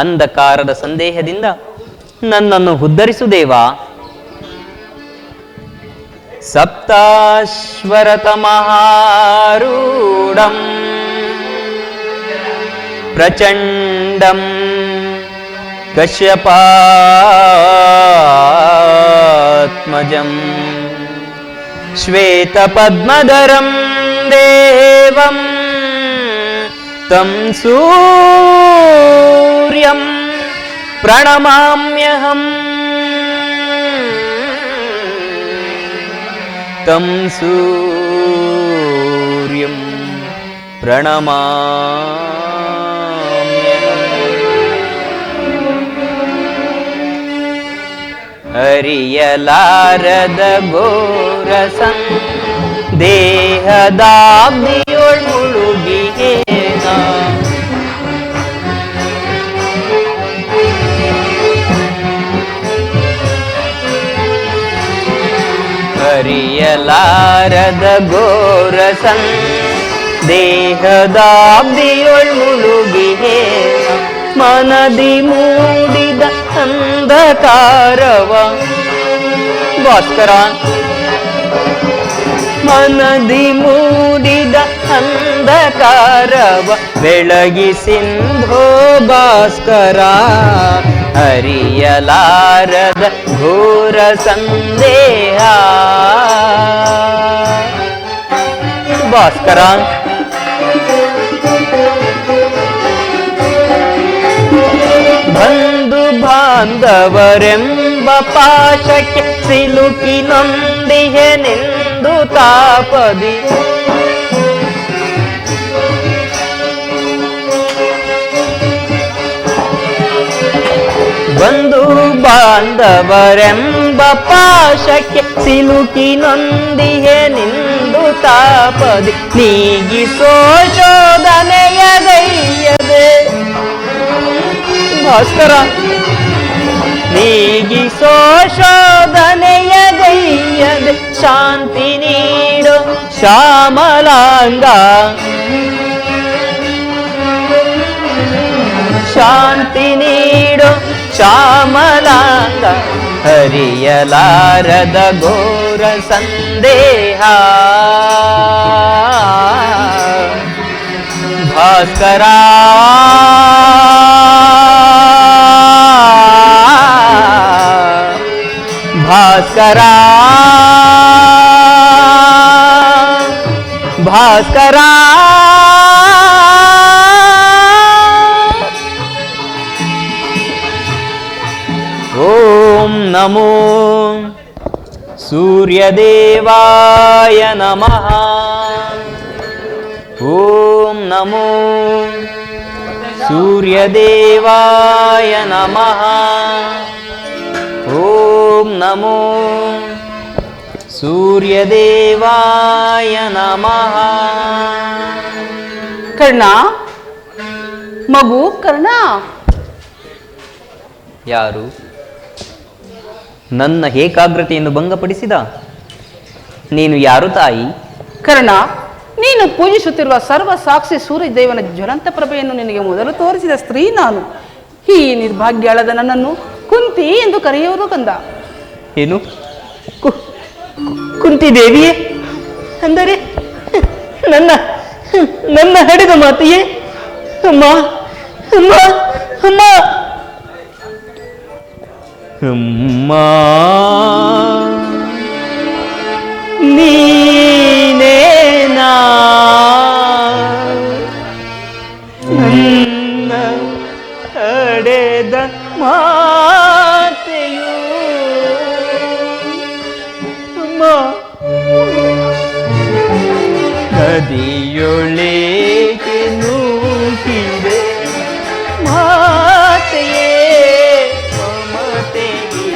ಅಂಧಕಾರದ ಸಂದೇಹದಿಂದ ನನ್ನನ್ನು ಉದ್ಧರಿಸುದೇವಾ. ಸಪ್ತಾಶ್ವರತಮಹಾರೂಢಂ ಪ್ರಚಂಡಂ ಕಶ್ಯಪಾತ್ಮಜಂ ಶ್ವೇತಪದ್ಮಧರಂ ದೇವಂ ತಂ ಸೂರ್ಯಂ ಪ್ರಣಮಾಮ್ಯಹಂ ತಂ ಸೂರ್ಯಂ ಪ್ರಣಮಾಮ್ಯಹಂ. ಅರಿಯಲಾರದ ಘೋರಸಂ ದೇಹದಾಗ್ನಿಯೊಳ್ ಮುಳುಗಿಯೇನ ಅರಿಯಲಾರದ ಘೋರಸಂ ದೇಹದಾಬ್ದಿಯೊಳ್ ಮುಳುಗಿಯೇನ ಮನದಿ ಮೂಡಿದ ಅಂಧಕಾರವ. ಭಾಸ್ಕರ, ಮನದಿ ಮೂಡಿದ ಅಂಧಕಾರವ ಬೆಳಗಿಸಿಂಧೋ ಭಾಸ್ಕರ. ಅರಿಯಲಾರದ ಘೋರ ಸಂದೇಹ. ಭಾಸ್ಕರ, ಬಂಧು ಬಾಂಧವರೆಂಬ ಪಾಶಕ್ಕೆ ಸಿಲುಕಿ ನೊಂದಿಹೆನೆಂದು ತಾಪದಿ ಬಂಧು ಬಾಂಧವರೆಂಬ ಪಾಶಕ್ಕೆ ಸಿಲುಕಿ ನೊಂದಿಹೆನೆಂದು ತಾಪದಿ ನೀಗಿಸೋ ಶೋಧನೆಯದಯ್ಯದೆ. ಭಾಸ್ಕರ, ನೀಗಿಸೋ ಶೋಧನೆಯದಯ್ಯದೆ ಶಾಂತಿ ನೀಡು ಶ್ಯಾಮಲಾಂಗ. ಶಾಂತಿ ನೀಡು ಶ್ಯಾಮಲಾಂಗ. ಹರಿಯಲಾರದ ಘೋರ ಸಂದೇಹ. ಭಾಸ್ಕರ, ಭಾಸ್ಕರ ಭಾಸ್ಕರ ಓಂ ನಮೋ ಸೂರ್ಯದೇವಾಯ ನಮಃ ಓಂ ನಮೋ ಸೂರ್ಯದೇವಾಯ ನಮಃ ಓಂ ನಮೋ ಸೂರ್ಯದೇವಾಯ ನಮಃ. ಕರ್ಣ, ಮಗು ಕರ್ಣ, ಯಾರು ನನ್ನ ಏಕಾಗ್ರತೆಯನ್ನು ಭಂಗಪಡಿಸಿದ? ನೀನು ಯಾರು ತಾಯಿ? ಕರ್ಣ, ನೀನು ಪೂಜಿಸುತ್ತಿರುವ ಸರ್ವ ಸಾಕ್ಷಿ ಸೂರ್ಯದೇವನ ಜ್ವಲಂತ ಪ್ರಭೆಯನ್ನು ನಿನಗೆ ಮೊದಲು ತೋರಿಸಿದ ಸ್ತ್ರೀ ನಾನು. ಈ ನಿರ್ಭಾಗ್ಯಾಳದ ನನ್ನನ್ನು ಕುಂತಿ ಎಂದು ಕರೆಯುವುದು ಕಂದ. ಏನು ಕುಂತಿದೇವಿಯೇ? ಅಂದರೆ ನನ್ನ ನನ್ನ ಹಡೆದ ಮಾತೆಯೇ? ಅಮ್ಮ ಅಮ್ಮ ಅಮ್ಮ ಅಮ್ಮ ನೀನೇನಾ ನನ್ನ ಹಡೆದ ಮಾತೆಯು? ಅಮ್ಮ ನದಿಯೊಳಗೆ ನೂಕಿದೆ ಮಾತೆಯೇ ಮಮತೆಗೆ.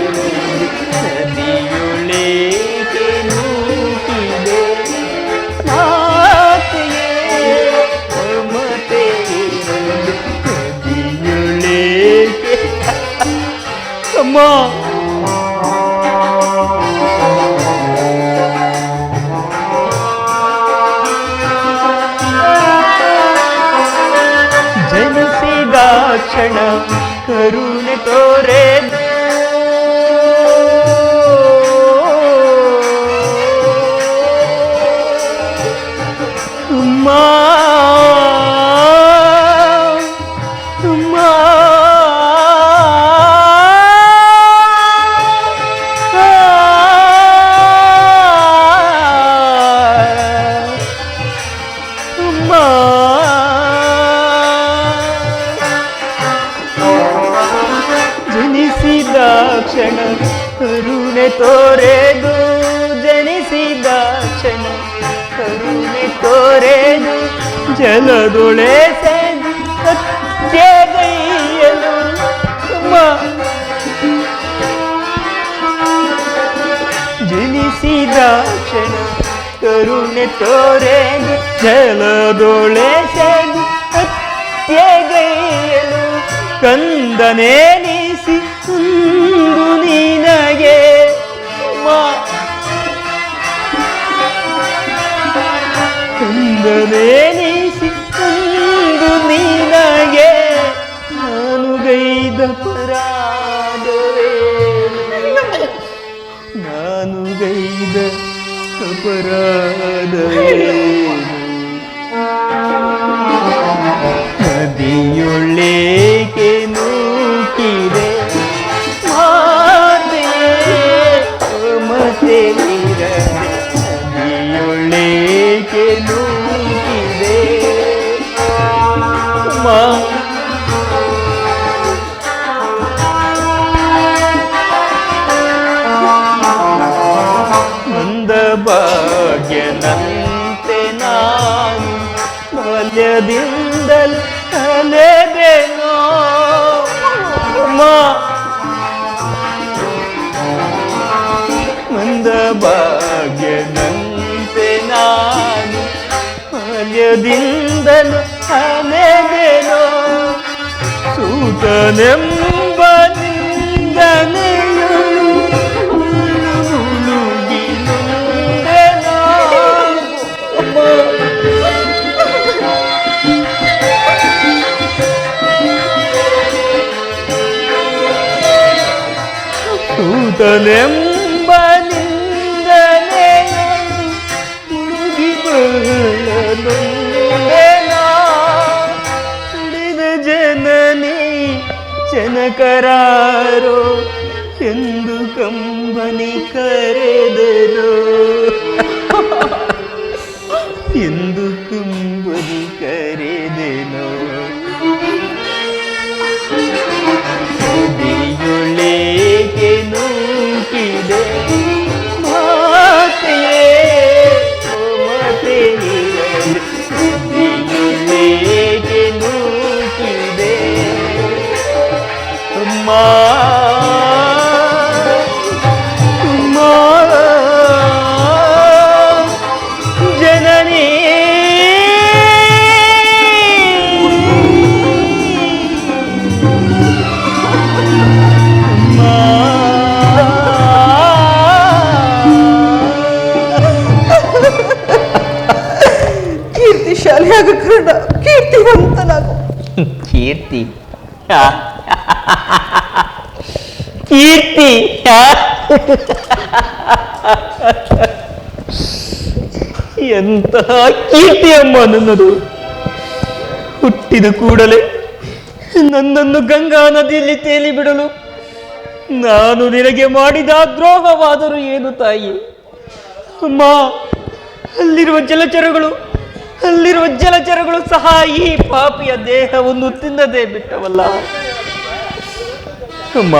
ನದಿಯೊಳಗೆ ನೂಕಿದೆ ಮಾತೆಯೇ ಮಮತೆಗೆ. ನದಿಯೊಳಗೆ ಅಮ್ಮ ಕ್ಷಣ ಕರುಣೆ ತೋರೆ ಅಮ್ಮ ಅಮ್ಮ ಅಮ್ಮ ಜನಿಸಿದ ಕ್ಷಣ ಕರುಣೆ ತೋರೆದು, ಜನಿಸಿದ ಕ್ಷಣ ಕರುಣೆ ತೋರೆದು, ಜಲದೊಳೆಸೆದು ಸತ್ಯಗೈಯಲು ಅಮ್ಮ. ಜನಿಸಿದ ಕ್ಷಣ ಕರುಣೆ ತೋರೆದು, ಜಲದೊಳೆಸೆದು ಸತ್ಯಗೈಯಲು ಕಂದನೇನಿಸಿ ಒಂದು ನಿನಗೆ ಅಮ್ಮ. ಕಂದನೇನಿಸಿ ಒಂದು ನಿನಗೆ ನಾನು ಗೈದ ಅಪರಾಧವೇನು? ನಾನು ಗೈದ ಅಪರಾಧವೇನು? ನದಿಯೊಳಗೆ ನೂಕಿದೆ ಮಾತೆಯೇ ಮಮತೆಯಿರದೆ. ನದಿಯೊಳಗೆ ನೂಕಿದೆ ಮಂದ ಭಾಗ್ಯನಂತೆ ನಾನು ಬಾಲ್ಯದಿಂದಲೂ ಅಲೆದೆನೋ ಅಮ್ಮ. ಮಂದ ಭಾಗ್ಯನಂತೆ ನಾನು ಬಾಲ್ಯದಿಂದಲೂ ಅಲೆದೆನೋ. ಸೂತನೆಂಬ ನಿಂದನೆಯು ಮುಳುಗಿ ನೊಂದೆನೋ ಅಮ್ಮ. ಸೂತನೆಂಬ ನಿಂದನೆಯು ಮುಳುಗಿ ಬಹಳ ನೊಂದೆನೋ. ಜನನಿ ಜನಕರಾರೋ ಎಂದು ಕಂಬನಿ ಕರೆದರು. ಎಂದು ತುಂಬಲಿ ಕರೆದೆನೋ ಸುದ್ದಿಯುಳ್ಳೇಕೆ ನೂಕಿದೆ ಮಾತೆಯೇ ಮಮತೆಯೇ ಸುದ್ದಿಯುಳ್ಳೇಕೆ ನೂಕಿದೆ ಅಮ್ಮ ಜನನೇ ಕೀರ್ತಿಶಾಲಿಯಾಗ ಕರ್ಣ, ಕೀರ್ತಿವಂತನಾಗು. ಕೀರ್ತಿ ಕೀರ್ತಿ ಎಂತಹ ಕೀರ್ತಿ ಅಮ್ಮ ನನ್ನದು. ಹುಟ್ಟಿದ ಕೂಡಲೇ ನನ್ನನ್ನು ಗಂಗಾ ನದಿಯಲ್ಲಿ ತೇಲಿ ಬಿಡಲು ನಾನು ನಿನಗೆ ಮಾಡಿದ ದ್ರೋಹವಾದರೂ ಏನು ತಾಯಿ? ಅಮ್ಮ, ಅಲ್ಲಿರುವ ಜಲಚರಗಳು ಸಹ ಈ ಪಾಪಿಯ ದೇಹವನ್ನು ತಿನ್ನದೇ ಬಿಟ್ಟವಲ್ಲ. ಅಮ್ಮ,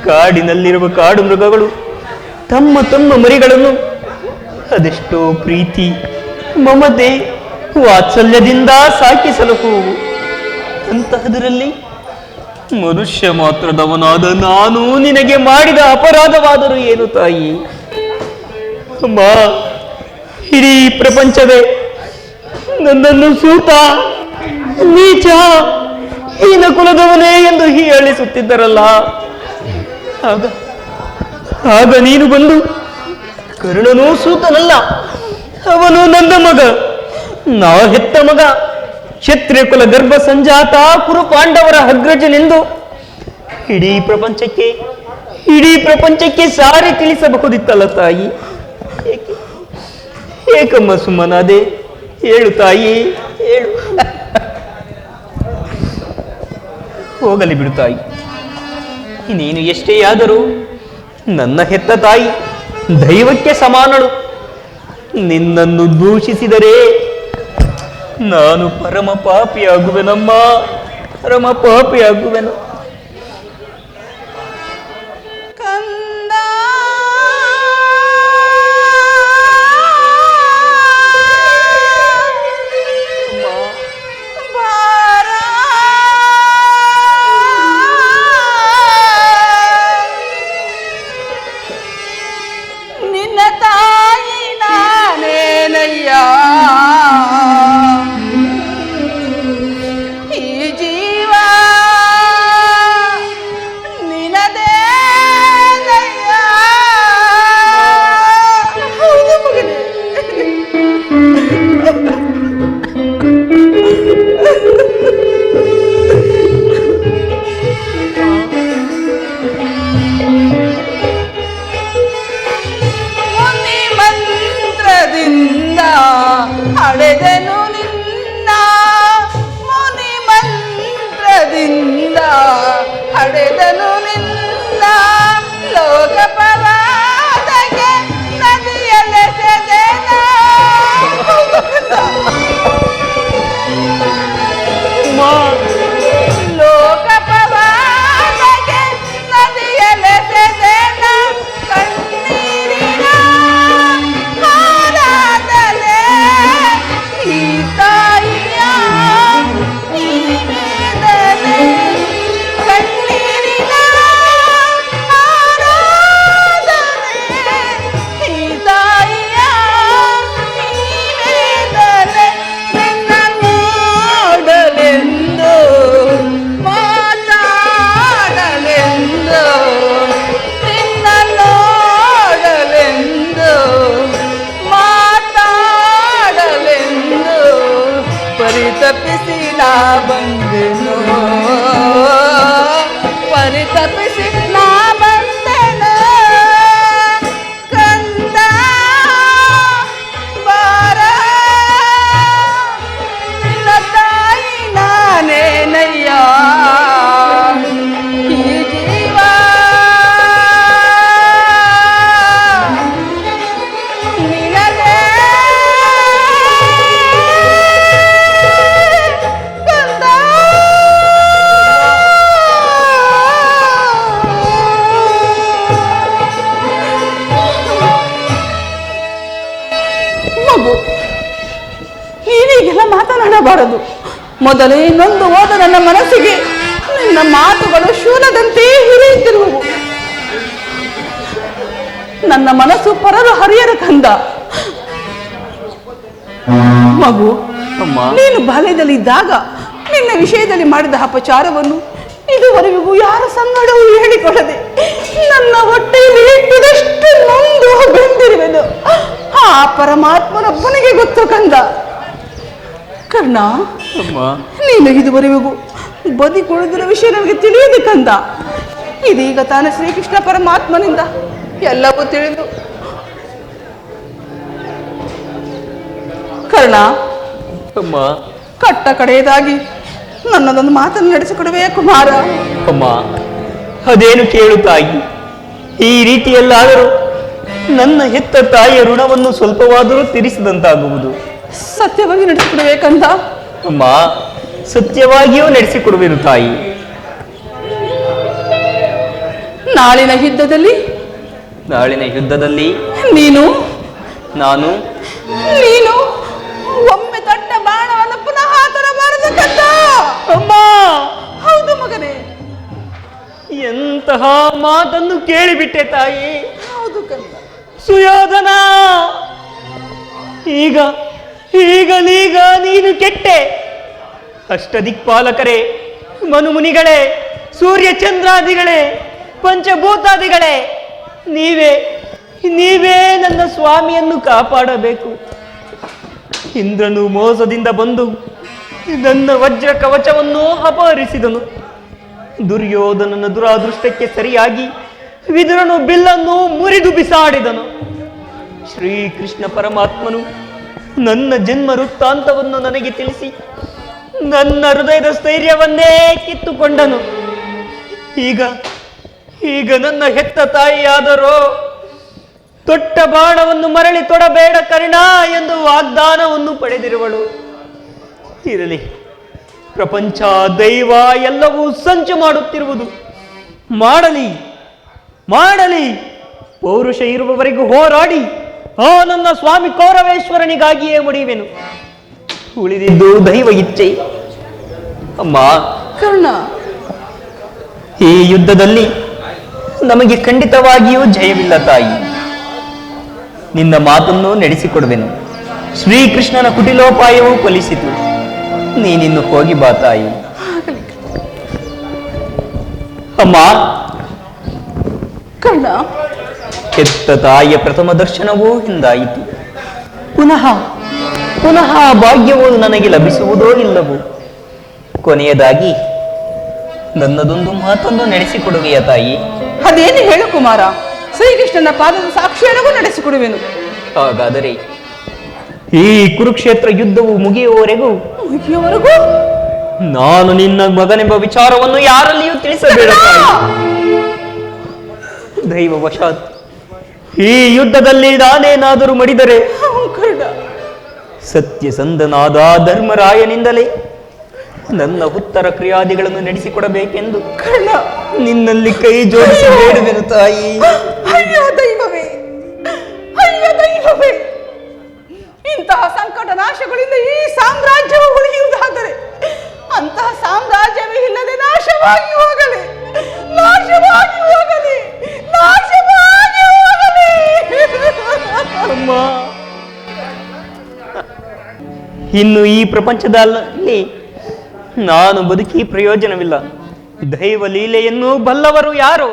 ಕಾಡಿನಲ್ಲಿರುವ ಕಾಡು ಮೃಗಗಳು ತಮ್ಮ ಮರಿಗಳನ್ನು ಅದೆಷ್ಟೋ ಪ್ರೀತಿ ಮಮತೆ ವಾತ್ಸಲ್ಯದಿಂದ ಸಾಕಿ ಸಲಹುವು. ಅಂತಹದರಲ್ಲಿ ಮನುಷ್ಯ ಮಾತ್ರದವನಾದ ನಾನು ನಿನಗೆ ಮಾಡಿದ ಅಪರಾಧವಾದರೂ ಏನು ತಾಯಿ? ಅಮ್ಮ, ಇಡೀ ಪ್ರಪಂಚವೇ ನನ್ನನ್ನು ಸೂತ, ನೀಚ, ಹೀನ ಕುಲದವನೇ ಎಂದು ಹೀಯಾಳಿಸುತ್ತಿದ್ದರಲ್ಲ. ಆಗ ನೀನು ಬಂದು ಕರ್ಣನೂ ಸೂತನಲ್ಲ, ಅವನು ನನ್ನ ಮಗ, ನಾ ಹೆತ್ತ ಮಗ, ಕ್ಷತ್ರಿಯ ಕುಲ ಗರ್ಭ ಸಂಜಾತ ಕುರು ಪಾಂಡವರ ಅಗ್ರಜನೆಂದು ಇಡೀ ಪ್ರಪಂಚಕ್ಕೆ ಸಾರಿ ತಿಳಿಸಬಹುದಿತ್ತಲ್ಲ ತಾಯಿ. ಏಕಮ್ಮ ಸುಮ್ಮನಾದೆ? ಹೇಳು ತಾಯಿ, ಹೇಳು. ಹೋಗಲಿ ಬಿಡು ತಾಯಿ, ನೀನು ಎಷ್ಟೇ ಆದರೂ ನನ್ನ ಹೆತ್ತ ತಾಯಿ, ದೈವಕ್ಕೆ ಸಮಾನಳು. ನಿನ್ನನ್ನು ದೂಷಿಸಿದರೆ ನಾನು ಪರಮ ಪಾಪಿಯಾಗುವೆನಮ್ಮ, ಪರಮ ಪಾಪಿಯಾಗುವೆನು. ಕಂದ ಬಾರ ನಿನ್ನ ತಾಯಿ ನಾನೇನಯ್ಯ, ಈ ಜೀವ ನಿನದೇನಯ್ಯ. ಹೌದು ಮಗನೇ. ಮುನಿ ಮಂತ್ರದಿಂದ ಹಡೆದೆನು ನಿನ್ನ, ಮುನಿ ಮಂತ್ರದಿಂದ ಹಡೆದನು ನಿನ್ನ, ಲೋಕಪರಾಧಕ್ಕೆ ನದಿಯಲೆಸೆದೆನ. ಲೋಕಪರಾಧಕ್ಕೆ ನದಿಯಲೆಸೆದೆನ, ಕಣ್ಣೀರಿನ ಹಾರಾದಲೆ ಈ ತಾಯಿಯ ನೀವೇದಲೆ. ಕಣ್ಣೀರಿನ ಹಾರಾದಲೆ ಈ ತಾಯಿಯ ನೀವೇದಲೆ. ನಿನ್ನ ನೋಡಲೆಂದು ಮಾತಾಡಲೆಂದು, ನಿನ್ನ ನೋಡಲೆಂದು ಮಾತಾಡಲೆಂದು ಪರಿತಪಿಸಿ ನಾ ಬಂದೆನು, ಪರಿತಪಿಸಿ ನಾ ಬಂದೆನು. ಕಂದ ಬಾರ, ನಿನ್ನ ತಾಯಿ ನಾನೇನಯ್ಯ, ಈ ಜೀವ ನಿನದೇನಯ್ಯ. ನೀವೀಗೆಲ್ಲ ಮಾತನಾಡಬಾರದು. ಮೊದಲೇ ನೊಂದು ಹೋದ ನನ್ನ ಮನಸ್ಸಿಗೆ ನಿನ್ನ ಮಾತುಗಳು ಶೂಲದಂತೆ ಹಿರಿಯುತ್ತಿರುವು. ನನ್ನ ಮನಸ್ಸು ಪರರು ಹರಿಯರ ಕಂದ. ಮಗು, ನೀನು ಬಾಲ್ಯದಲ್ಲಿದ್ದಾಗ ನಿನ್ನ ವಿಷಯದಲ್ಲಿ ಮಾಡಿದ ಅಪಚಾರವನ್ನು ಇದುವರೆಗೂ ಯಾರ ಸಂಗಡವೂ ಹೇಳಿಕೊಳ್ಳದೆ ನನ್ನ ಹೊಟ್ಟೆಯಲ್ಲಿ ಇಟ್ಟದಷ್ಟು ನೊಂದು ಬೆಂದಿರುವೆನು. ಆ ಪರಮಾತ್ಮನೊಬ್ಬನಿಗೆ ಗೊತ್ತು ಕಂದ. ಕರ್ಣ, ನೀನು ಇದುವರೆಗೂ ಬದುಕುಳಿದಿರೋ ವಿಷಯ ನನಗೆ ತಿಳಿಯದೆ ಕಂದ. ಇದೀಗ ತಾನು ಶ್ರೀಕೃಷ್ಣ ಪರಮಾತ್ಮನಿಂದ ಎಲ್ಲವೂ ತಿಳಿದು. ಕರ್ಣ, ಕಟ್ಟ ಕಡೆಯದಾಗಿ ನನ್ನದೊಂದು ಮಾತನ್ನು ನಡೆಸಿಕೊಡುವೆ ಕುಮಾರ. ಅಮ್ಮ, ಅದೇನು ಕೇಳು ತಾಯಿ. ಈ ರೀತಿಯಲ್ಲಾದರೂ ನನ್ನ ಹೆತ್ತ ತಾಯಿಯ ಋಣವನ್ನು ಸ್ವಲ್ಪವಾದರೂ ತೀರಿಸಿದಂತಾಗುವುದು. ಸತ್ಯವಾಗಿ ನಡೆಸಿಕೊಡಬೇಕಂತ. ಅಮ್ಮ, ಸತ್ಯವಾಗಿಯೂ ನಡೆಸಿಕೊಡುವೆನು ತಾಯಿ. ನಾಳಿನ ಯುದ್ಧದಲ್ಲಿ ನಾನು ಒಮ್ಮೆ ತೊಟ್ಟ ಬಾಣವನ್ನು ಪುನಃ ತರಬಾರದು ಕಂದ. ಅಮ್ಮ, ಹೌದು ಮಗನೇ. ಎಂತಹ ಮಾತನ್ನು ಕೇಳಿಬಿಟ್ಟೆ ತಾಯಿ. ಹೌದು ಕಂದ. ಸುಯೋಧನ, ಈಗ ನೀನು ಕೆಟ್ಟೆ. ಅಷ್ಟದಿಕ್ಪಾಲಕರೇ, ಮನುಮುನಿಗಳೇ, ಸೂರ್ಯ ಚಂದ್ರಾದಿಗಳೇ, ಪಂಚಭೂತಾದಿಗಳೇ, ನೀವೇ ನನ್ನ ಸ್ವಾಮಿಯನ್ನು ಕಾಪಾಡಬೇಕು. ಇಂದ್ರನು ಮೋಸದಿಂದ ಬಂದು ನನ್ನ ವಜ್ರ ಕವಚವನ್ನು ಅಪಹರಿಸಿದನು. ದುರ್ಯೋಧನನ ದುರಾದೃಷ್ಟಕ್ಕೆ ಸರಿಯಾಗಿ ವಿದುರನು ಬಿಲ್ಲನ್ನು ಮುರಿದು ಬಿಸಾಡಿದನು. ಶ್ರೀಕೃಷ್ಣ ಪರಮಾತ್ಮನು ನನ್ನ ಜನ್ಮ ವೃತ್ತಾಂತವನ್ನು ನನಗೆ ತಿಳಿಸಿ ನನ್ನ ಹೃದಯದ ಸ್ಥೈರ್ಯವನ್ನೇ ಕಿತ್ತುಕೊಂಡನು. ಈಗ ನನ್ನ ಹೆತ್ತ ತಾಯಿಯಾದರೋ ತೊಟ್ಟ ಬಾಣವನ್ನು ಮರಳಿ ತೊಡಬೇಡ ಕರ್ಣ ಎಂದು ವಾಗ್ದಾನವನ್ನು ಪಡೆದಿರುವಳು. ಇರಲಿ, ಪ್ರಪಂಚ ದೈವ ಎಲ್ಲವೂ ಸಂಚು ಮಾಡುತ್ತಿರುವುದು. ಮಾಡಲಿ ಪೌರುಷ ಇರುವವರೆಗೂ ಹೋರಾಡಿ ಆ ನನ್ನ ಸ್ವಾಮಿ ಕೌರವೇಶ್ವರನಿಗಾಗಿಯೇ ಮುಡಿಯುವೆನು. ಉಳಿದಿದ್ದು ದೈವ ಇಚ್ಛೆ. ಅಮ್ಮ ಕರ್ಣ, ಈ ಯುದ್ಧದಲ್ಲಿ ನಮಗೆ ಖಂಡಿತವಾಗಿಯೂ ಜಯವಿಲ್ಲ ತಾಯಿ. ನಿನ್ನ ಮಾತನ್ನು ನಡೆಸಿಕೊಡುವೆನು. ಶ್ರೀಕೃಷ್ಣನ ಕುಟಿಲೋಪಾಯವೂ ಫಲಿಸಿತು. ನೀನಿನ್ನು ಹೋಗಿ ಬಾ ತಾಯಿ. ಅಮ್ಮ, ಕರ್ಣ, ಹೆತ್ತ ತಾಯಿಯ ಪ್ರಥಮ ದರ್ಶನವೂ ಹಿಂದಾಯಿತು. ಪುನಃ ಭಾಗ್ಯವು ನನಗೆ ಲಭಿಸುವುದೋ ಇಲ್ಲವೋ. ಕೊನೆಯದಾಗಿ ನನ್ನದೊಂದು ಮಾತನ್ನು ನಡೆಸಿಕೊಡುವೆಯ ತಾಯಿ? ಅದೇನು ಹೇಳು ಕುಮಾರ. ಶ್ರೀಕೃಷ್ಣನ ಪಾದದ ಸಾಕ್ಷಿಯನ್ನೂ ನಡೆಸಿಕೊಡುವೆನು. ಹಾಗಾದರೆ ಈ ಕುರುಕ್ಷೇತ್ರ ಯುದ್ಧವು ಮುಗಿಯುವವರೆಗೂ ನಾನು ನಿನ್ನ ಮಗನೆಂಬ ವಿಚಾರವನ್ನು ಯಾರಲ್ಲಿಯೂ ತಿಳಿಸಬೇಡ. ದೈವವಶಾತ್ ಈ ಯುದ್ಧದಲ್ಲಿ ನಾನೇನಾದರೂ ಮಡಿದರೆ ಸತ್ಯಸಂಧನಾದ ಧರ್ಮರಾಯನಿಂದಲೇ ನನ್ನ ಉತ್ತರ ಕ್ರಿಯಾದಿಗಳನ್ನು ನಡೆಸಿಕೊಡಬೇಕೆಂದು ನಿನ್ನಲ್ಲಿ ಕೈ ಜೋಡಿಸಿ ಬೇಡುವೆನು ತಾಯಿ. ಅಯ್ಯೋ ದೈವವೇ, ಇಂತಹ ಸಂಕಟ ನಾಶಗಳಿಂದ ಈ ಸಾಮ್ರಾಜ್ಯವು ಉಳಿಯುವುದಾದರೆ ಅಂತಹ ಸಾಮ್ರಾಜ್ಯವೇ ಇಲ್ಲದೆ ನಾಶವಾಗಿ ಹೋಗಲಿ. ಅಮ್ಮ, ಇನ್ನು ಈ ಪ್ರಪಂಚದಲ್ಲಿ ನಾನು ಬದುಕಿ ಪ್ರಯೋಜನವಿಲ್ಲ. ದೈವ ಲೀಲೆಯನ್ನು ಬಲ್ಲವರು ಯಾರು?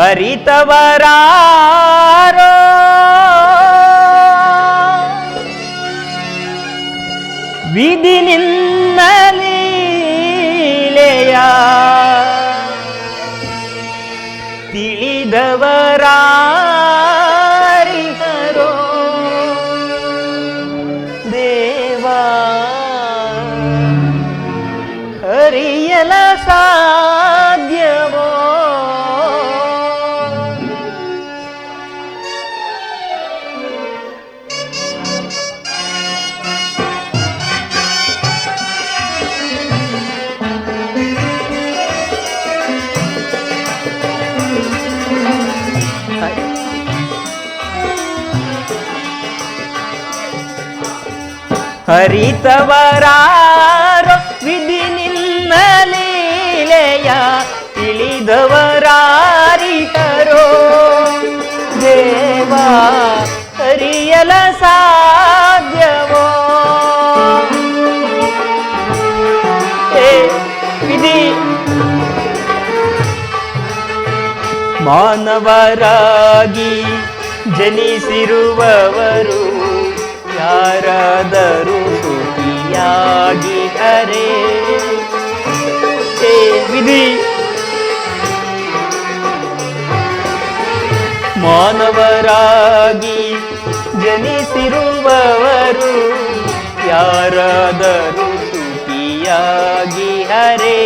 ಅರಿತವರಾರೋ? ವಿಧಿ ನಿನ್ನ ಲೀಲೆಯ ತಿಳಿದವರಾರಿಹರೋ ದೇವಾ, ಹರಿಯಲ ಸಾಧ್ಯವೋ? ಅರಿತವರಾರೋ ವಿಧಿ ನಿನ್ನ ಲೀಲೆಯ ತಿಳಿದವರಾರಿಹರೋ ದೇವ ಅರಿಯಲ ಸಾಧ್ಯವೋ ವಿಧಿ ಮಾನವರಾಗಿ ಜನಿಸಿರುವವರು ಯಾರಾದರೂ ಸುಖಿಯಾಗಿ ಹರೇ ವಿಧಿ ಮಾನವರಾಗಿ ಜನಿಸಿರುವವರು ಯಾರಾದರೂ ಸುಖಿಯಾಗಿ ಹರೇ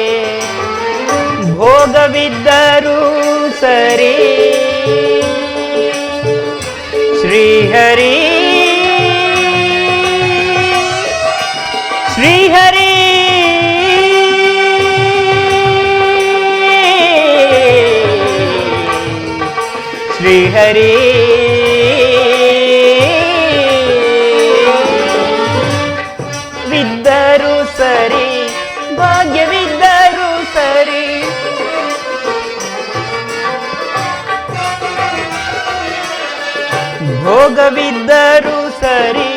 ಭೋಗವಿದ್ದರೂ ಸರಿ ಶ್ರೀಹರಿ ಶ್ರೀಹರಿ ಶ್ರೀಹರಿ ವಿದ್ದರೂ ಸರಿ ಭಾಗ್ಯವಿದ್ದರೂ ಸರಿ ಭೋಗವಿದ್ದರೂ ಸರಿ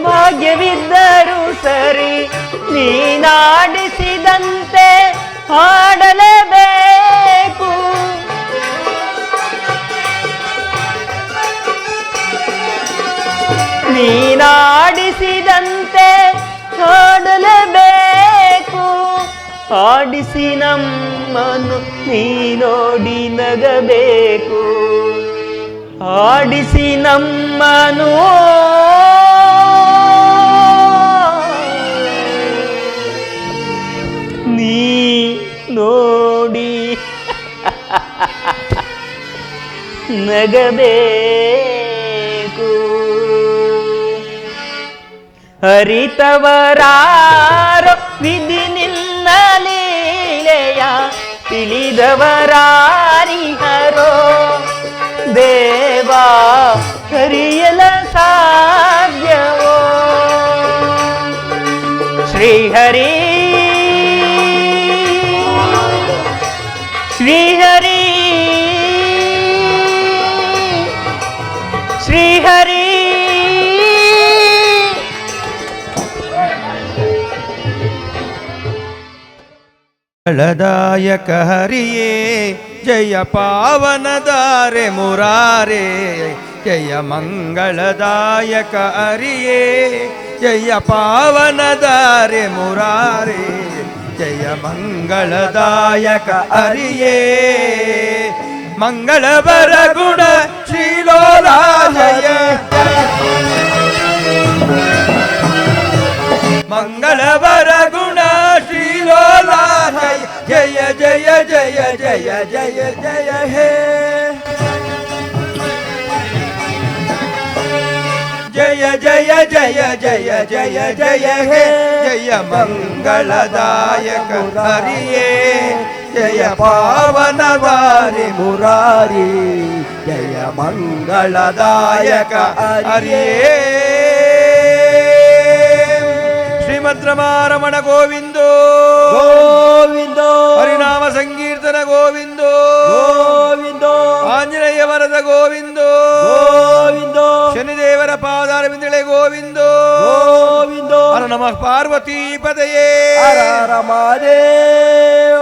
ಭಾಗ್ಯವಿದ್ದರೂ ಸರಿ ನೀನಾಡಿಸಿದಂತೆ ಹಾಡಲೇಬೇಕು ನೀನಾಡಿಸಿದಂತೆ ಹಾಡಲೇಬೇಕು ಆಡಿಸಿ ನಮ್ಮನ್ನು ನೀನೋಡಿ ನಗಬೇಕು ಆಡಿಸಿ ನಮ್ಮನು ನೀ ನೋಡಿ ನಗಬೇಕು ಹರಿತವರಾರೋ ವಿಧಿ ನಿನ್ನ ಲೀಲೆಯ ತಿಳಿದವರಾರಿಹರೋ ದೇವಾ ಹರಿಯಲ ಸಾಧ್ಯವೋ ಶ್ರೀಹರಿ ಶ್ರೀಹರಿ ಶ್ರೀಹರಿ ಮಂಗಳದಾಯಕ ಹರಿಯೇ ಜಯ ಪಾವನದಾರೆ ಮುರಾರೇ ಜಯ ಮಂಗಳದಾಯಕ ಹರಿಯೇ ಜಯ ಪಾವನದಾರೆ ಮುರಾರೇ ಜಯ ಮಂಗಳದಾಯಕ ಹರಿಯೇ ಮಂಗಳವರ ಗುಣ ಶ್ರೀಲೋಲಾ ಜಯ ಮಂಗಳವರ ಗುಣ ಶ್ರೀಲೋಲಾ ಜಯ ಜಯ ಜಯ ಜಯ ಜಯ ಜಯ ಹೇ ಜಯ ಜಯ ಜಯ ಜಯ ಜಯ ಜಯ ಹೇ ಜಯ ಮಂಗಳದಾಯಕ ಹರಿಯೇ ಜಯ ಪಾವನವಾರಿ ಮುರಾರಿ ಜಯ ಮಂಗಳದಾಯಕ ಹರಿಯೇ ಶ್ರೀಮದ್ರಮಾರಮಣ ಗೋವಿಂದೋ ಗೋವಿಂದೋ ಹರಿನಾಮ ಸಂಕೀರ್ತನ ಗೋವಿಂದೋ ಗೋವಿಂದೋ ಆಂಜನೇಯ ವರದ ಗೋವಿಂದೋ ಗೋವಿಂದೋ ಶನಿದೇವರ ಪಾದಾರವಿಂದಳೆ ಗೋವಿಂದೋ ಗೋವಿಂದೋ ಹರ ನಮಃ ಪಾರ್ವತೀ ಪದಯೇ ಹರ ಹರ ಮಹಾದೇವ